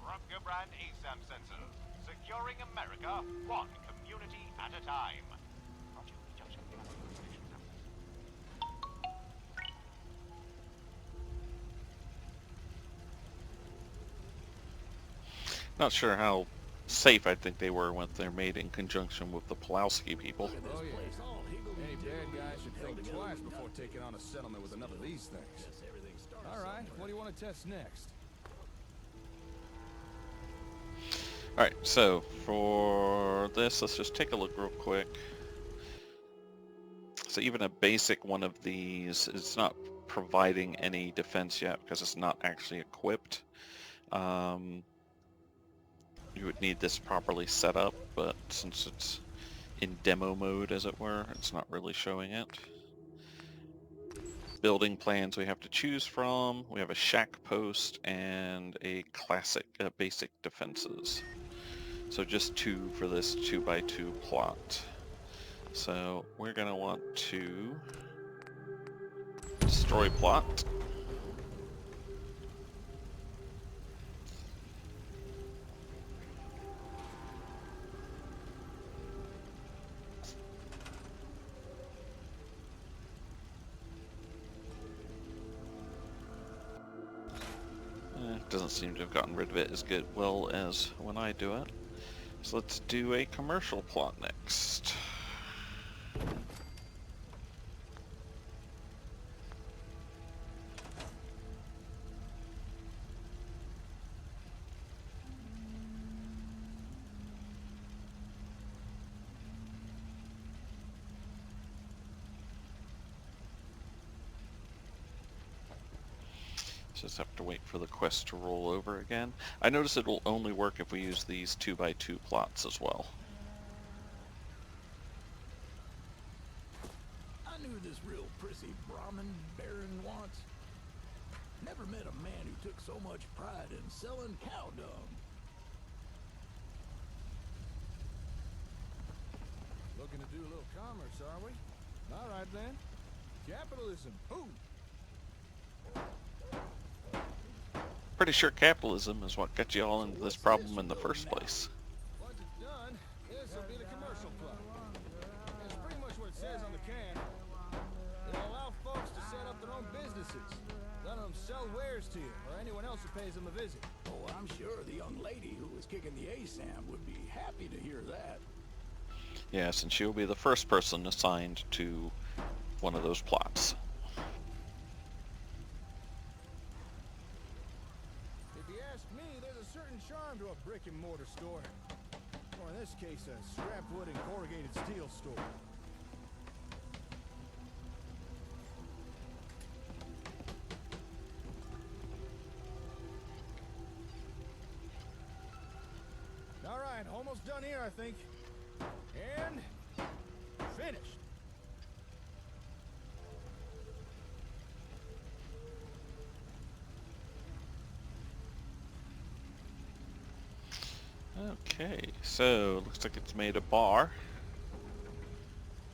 Robco brand ASAM sensors, securing America one community at a time. Not sure how safe I think they were when they're made in conjunction with the Pulowski people. Oh yeah. Any bad guy should think twice before taking on a settlement with enough of these things. Alright, what do you want to test next? Alright, so for this, let's just take a look real quick. So even a basic one of these is not providing any defense yet because it's not actually equipped. You would need this properly set up, but since it's in demo mode, as it were, it's not really showing it. Building plans we have to choose from. We have a shack post and a classic, basic defenses. So just 2 for this 2x2 plot. So we're going to want to destroy plot. Doesn't seem to have gotten rid of it as well as when I do it. So let's do a commercial plot next. Just have to wait for the quest to roll over again. I notice it will only work if we use these 2x2 plots as well. I knew this real prissy Brahmin baron once. Never met a man who took so much pride in selling cow dung. Looking to do a little commerce, are we? All right then. Capitalism. Ooh. Pretty sure capitalism is what got you all into this problem in the first place. Once it's done, this will be the commercial plot. It's pretty much what it says on the can. It'll allow folks to set up their own businesses, letting them sell wares to you or anyone else who pays them a visit. Oh, I'm sure the young lady who was kicking the ASAM would be happy to hear that. Yes, and she'll be the first person assigned to one of those plots. Charm to a brick and mortar store, or in this case a scrap wood and corrugated steel store. Alright, almost done here, I think. And... finished. Okay, so looks like it's made a bar.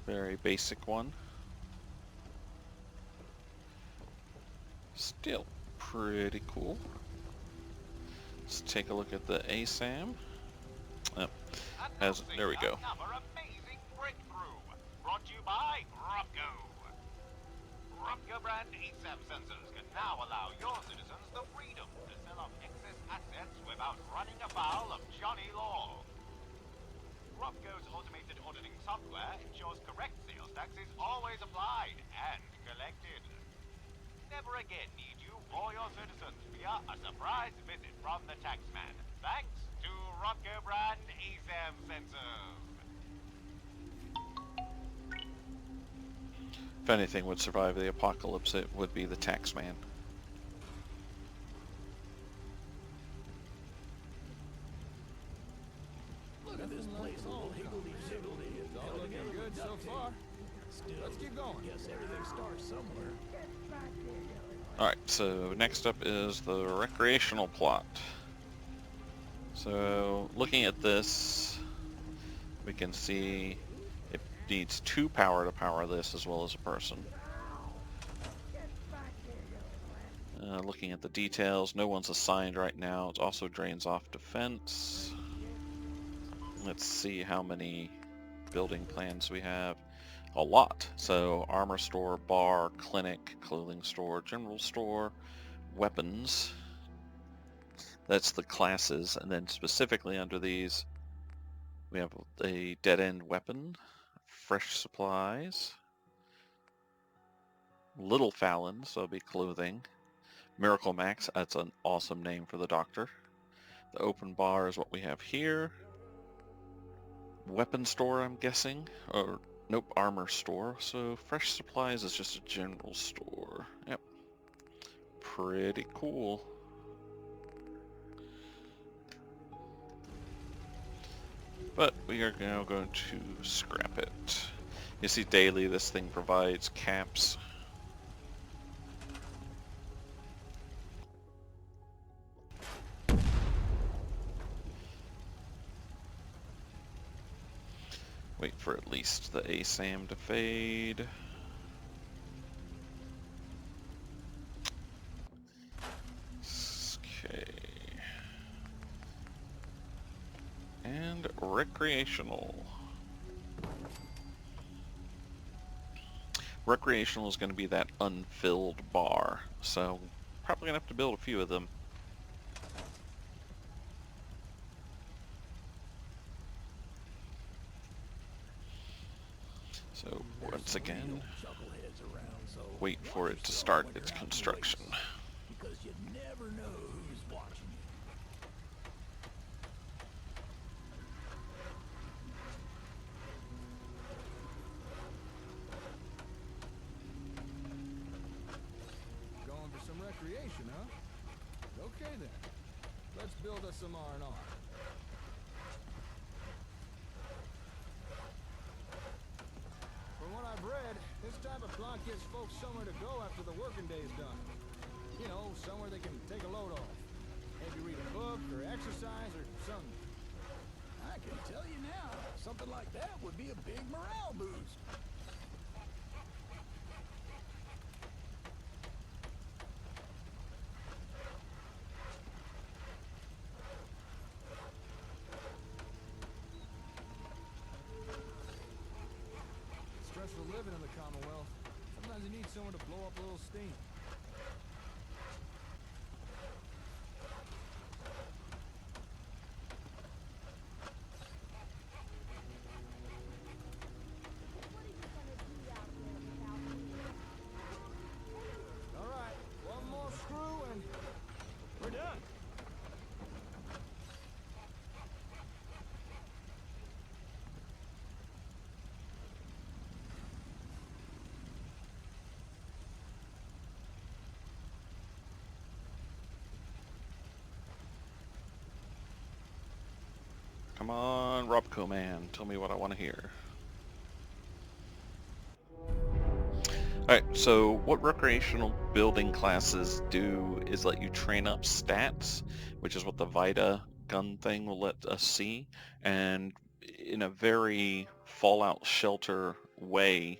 Very basic one. Still pretty cool. Let's take a look at the ASAM. Oh, there we go. Another amazing breakthrough, brought to you by Rocco. Rocco brand ASAM sensors can now allow your citizens the freedom to sell off excess assets without running afoul of Johnny Law. Rocco's automated auditing software ensures correct sales tax is always applied and collected. Never again need you or your citizens fear a surprise visit from the taxman, thanks to Rocco brand ASAM sensors. If anything would survive the apocalypse, it would be the taxman. Look at this place, all higgledy-piggledy. It's all looking good so far. Still, Let's keep going. Guess everything starts somewhere. Alright, so next up is the recreational plot. So, looking at this, we can see it needs 2 power to power this as well as a person. Looking at the details, no one's assigned right now. It also drains off defense. Let's see how many building plans we have. A lot. So armor store, bar, clinic, clothing store, general store, weapons. That's the classes, and then specifically under these we have a dead-end weapon, fresh supplies, Little Fallon, so it'll be clothing, Miracle Max, that's an awesome name for the doctor. The open bar is what we have here. Weapon store, I'm guessing, or nope, armor store. So fresh supplies is just a general store. Yep. Pretty cool. But we are now going to scrap it. You see daily this thing provides caps. Wait for at least the ASAM to fade. Okay. And recreational. Recreational is going to be that unfilled bar, so probably going to have to build a few of them. So once again, wait for it to start its construction. Because you never know who's watching you. Going for some recreation, huh? Okay then. Let's build us some R&R. From what I've read, this type of plot gives folks somewhere to go after the working day's done. You know, somewhere they can take a load off. Maybe read a book or exercise or something. I can tell you now, something like that would be a big morale boost. Stressful living in the Commonwealth. Sometimes you need someone to blow up a little steam. Come on, Robco Man, tell me what I want to hear. Alright, so what recreational building classes do is let you train up stats, which is what the Vita gun thing will let us see, and in a very Fallout Shelter way,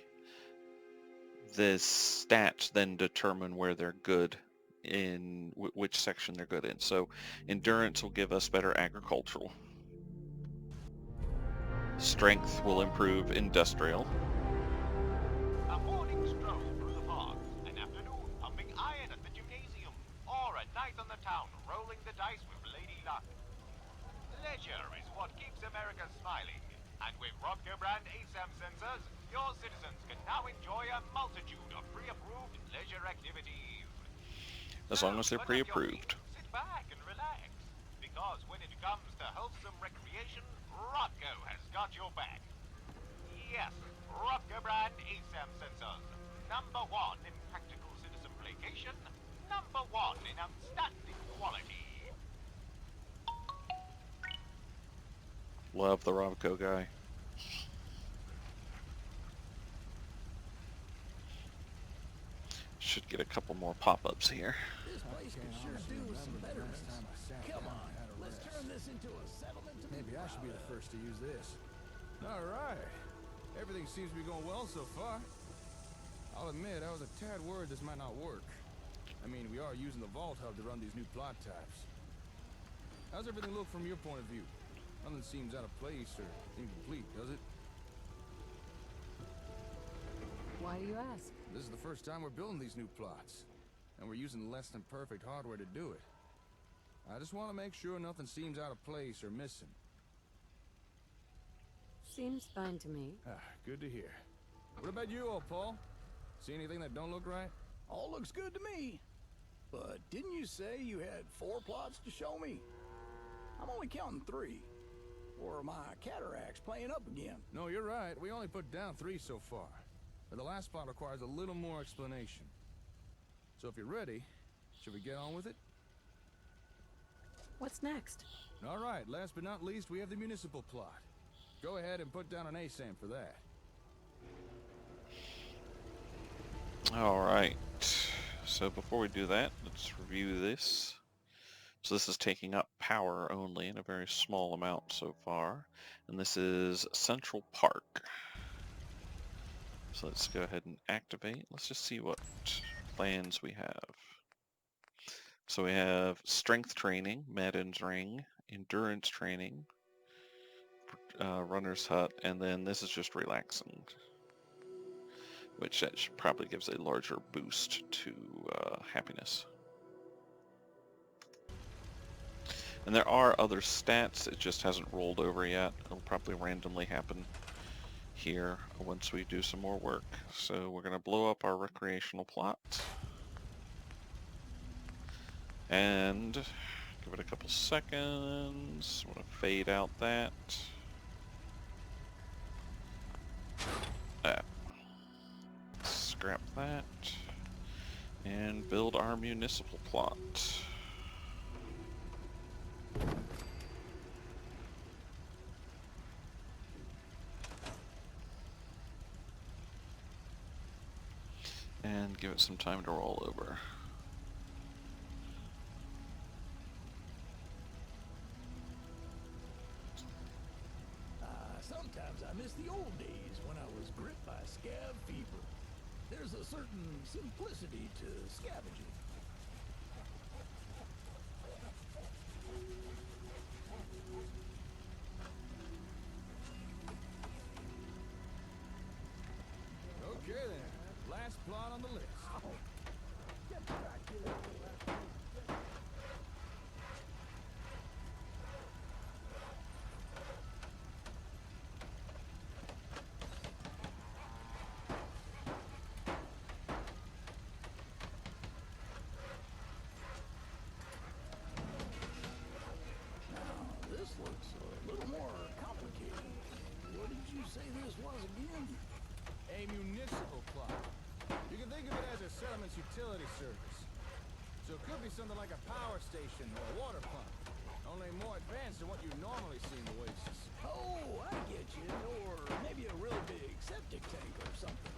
the stats then determine where they're good in which section they're good in. So endurance will give us better agricultural. Strength will improve industrial. A morning stroll through the park, an afternoon pumping iron at the gymnasium, or a night on the town rolling the dice with Lady Luck. Leisure is what keeps America smiling, and with Robco brand ASAM sensors, your citizens can now enjoy a multitude of pre-approved leisure activities. As long as they're pre-approved. Sit back and relax, because when it comes to wholesome recreation, Robco has got your back. Yes, Robco brand ASAM sensors. Number 1 in practical citizen placation. Number 1 in outstanding quality. Love the Robco guy. Should get a couple more pop-ups here. This place could sure do with some veterans. Come on, let's turn this into a settlement. Maybe I should be the first to use this. All right. Everything seems to be going well so far. I'll admit, I was a tad worried this might not work. I mean, we are using the Vault Hub to run these new plot types. How's everything look from your point of view? Nothing seems out of place or incomplete, does it? Why do you ask? This is the first time we're building these new plots, and we're using less than perfect hardware to do it. I just want to make sure nothing seems out of place or missing. Seems fine to me. Good to hear. What about you all, Paul? See anything that don't look right? All looks good to me. But didn't you say you had 4 plots to show me? I'm only counting 3. Or are my cataracts playing up again? No, you're right. We only put down 3 so far. But the last plot requires a little more explanation. So if you're ready, should we get on with it? What's next? All right, last but not least, we have the municipal plot. Go ahead and put down an ASAM for that. All right. So before we do that, let's review this. So this is taking up power only in a very small amount so far. And this is Central Park. So let's go ahead and activate. Let's just see what plans we have. So we have strength training, Madden's Ring, endurance training, runner's hut, and then this is just relaxing, which that probably gives a larger boost to happiness. And there are other stats, it just hasn't rolled over yet. It'll probably randomly happen here once we do some more work. So we're going to blow up our recreational plot and give it a couple seconds. I'm going to fade out that. Scrap that and build our municipal plot. And give it some time to roll over. Sometimes I miss the old days when I was gripped by scab fever. There's a certain simplicity to scavenging. Okay then, last plot on the list. This looks a little more complicated. What did you say this was again? A municipal plot. You can think of it as a settlement's utility service. So it could be something like a power station or a water pump. Only more advanced than what you normally see in the Oasis. Oh, I get you. Or maybe a really big septic tank or something.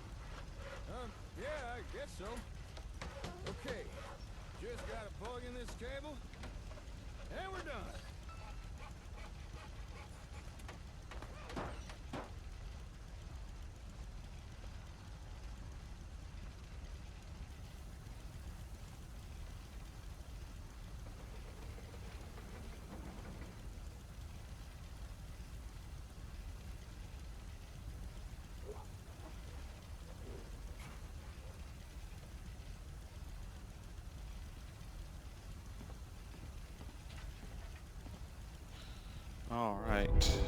Yeah, I guess so. Okay, just gotta plug in this cable, and we're done. All right.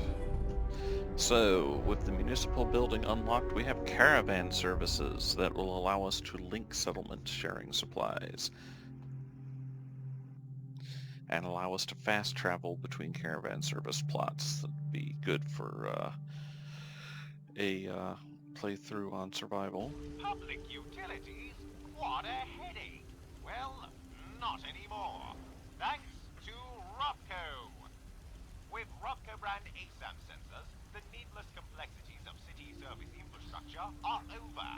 So, with the municipal building unlocked, we have caravan services that will allow us to link settlements sharing supplies and allow us to fast travel between caravan service plots. That'd be good for a playthrough on survival. Public utilities? What a headache! Well, not anymore. Thanks to Robco. With Robco brand ASAM sensors, the needless complexities of city service infrastructure are over.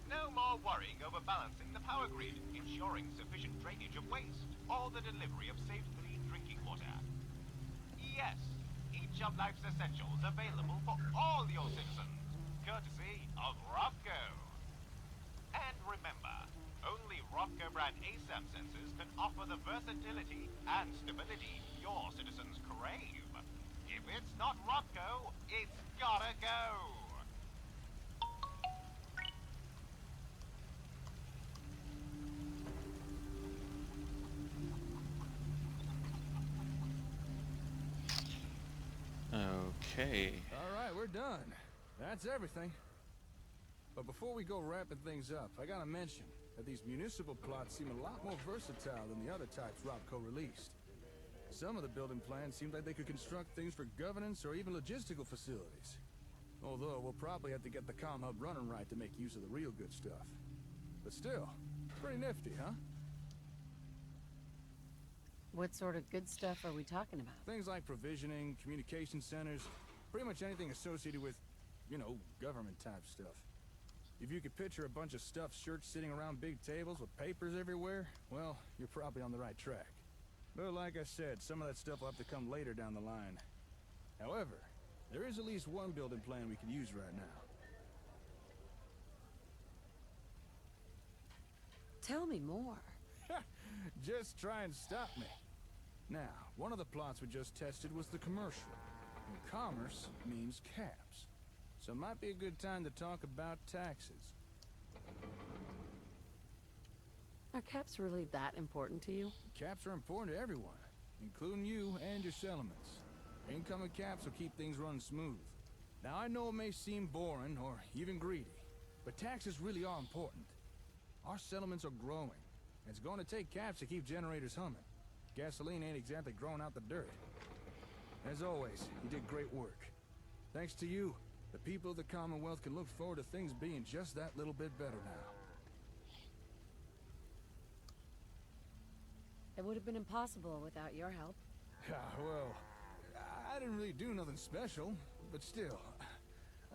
No more worrying over balancing the power grid, ensuring sufficient drainage of waste, or the delivery of safe, clean drinking water. Yes, each of life's essentials available for all your citizens, courtesy of Robco. And remember, only Robco brand ASAM sensors can offer the versatility and stability your citizens crave. If it's not Robco, it's gotta go. Okay. All right, we're done. That's everything. But before we go wrapping things up, I gotta mention that these municipal plots seem a lot more versatile than the other types Robco released. Some of the building plans seemed like they could construct things for governance or even logistical facilities. Although we'll probably have to get the comm hub running right to make use of the real good stuff. But still, pretty nifty, huh? What sort of good stuff are we talking about? Things like provisioning, communication centers, pretty much anything associated with, you know, government-type stuff. If you could picture a bunch of stuffed shirts sitting around big tables with papers everywhere, well, you're probably on the right track. But like I said, some of that stuff will have to come later down the line. However, there is at least one building plan we can use right now. Tell me more. Just try and stop me. Now, one of the plots we just tested was the commercial. And commerce means caps. So it might be a good time to talk about taxes. Are caps really that important to you? Caps are important to everyone, including you and your settlements. Incoming caps will keep things running smooth. Now, I know it may seem boring or even greedy, but taxes really are important. Our settlements are growing. It's going to take caps to keep generators humming. Gasoline ain't exactly growing out the dirt. As always, you did great work. Thanks to you, the people of the Commonwealth can look forward to things being just that little bit better now. It would have been impossible without your help. Well, I didn't really do nothing special, but still,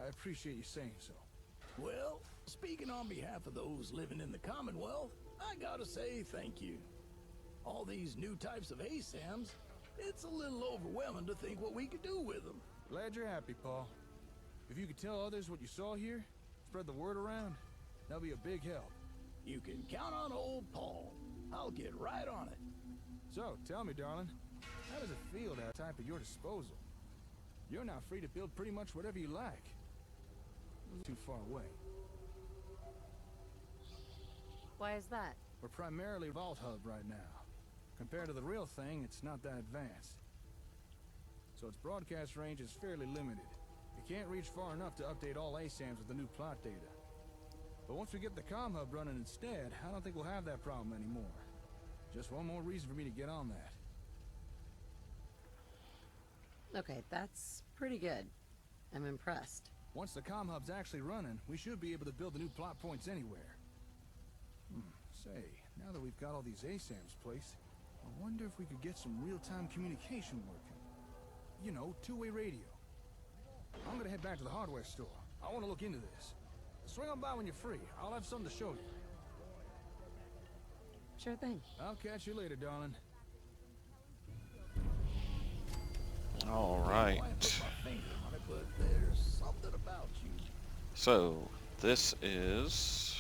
I appreciate you saying so. Well, speaking on behalf of those living in the Commonwealth, I gotta say thank you. All these new types of ASAMs, it's a little overwhelming to think what we could do with them. Glad you're happy, Paul. If you could tell others what you saw here, spread the word around, that'll be a big help. You can count on old Paul. I'll get right on it. So, tell me, darling, how does it feel to have type at your disposal? You're now free to build pretty much whatever you like. Too far away. Why is that? We're primarily Vault Hub right now. Compared to the real thing, it's not that advanced. So its broadcast range is fairly limited. You can't reach far enough to update all ASAMs with the new plot data. But once we get the comm hub running instead, I don't think we'll have that problem anymore. Just one more reason for me to get on that. Okay, that's pretty good. I'm impressed. Once the comm hub's actually running, we should be able to build the new plot points anywhere. Say, Now that we've got all these ASAMs placed, I wonder if we could get some real-time communication working. You know, two-way radio. I'm gonna head back to the hardware store. I want to look into this. Swing on by when you're free. I'll have something to show you. Sure thing. I'll catch you later, darling. All right. But there's something about you. So, this is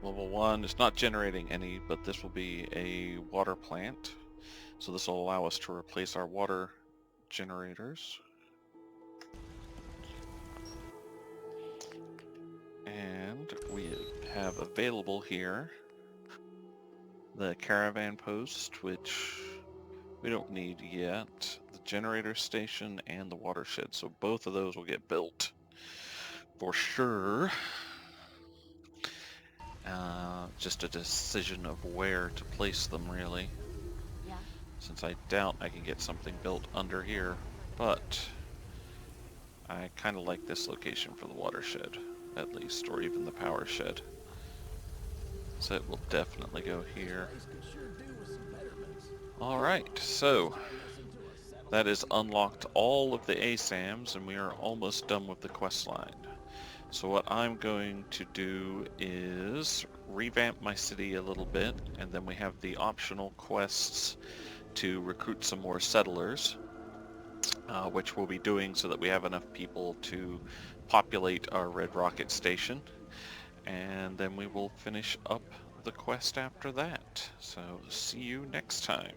level 1. It's not generating any, but this will be a water plant. So this will allow us to replace our water generators. And we have available here the caravan post, which we don't need yet, the generator station, and the watershed. So both of those will get built for sure. Just a decision of where to place them, really. Yeah. Since I doubt I can get something built under here, but I kind of like this location for the watershed, at least, or even the power shed. So it will definitely go here. Alright, so that has unlocked all of the ASAMs, and we are almost done with the quest line. So what I'm going to do is revamp my city a little bit, and then we have the optional quests to recruit some more settlers, which we'll be doing so that we have enough people to populate our Red Rocket Station, and then we will finish up the quest after that. So see you next time.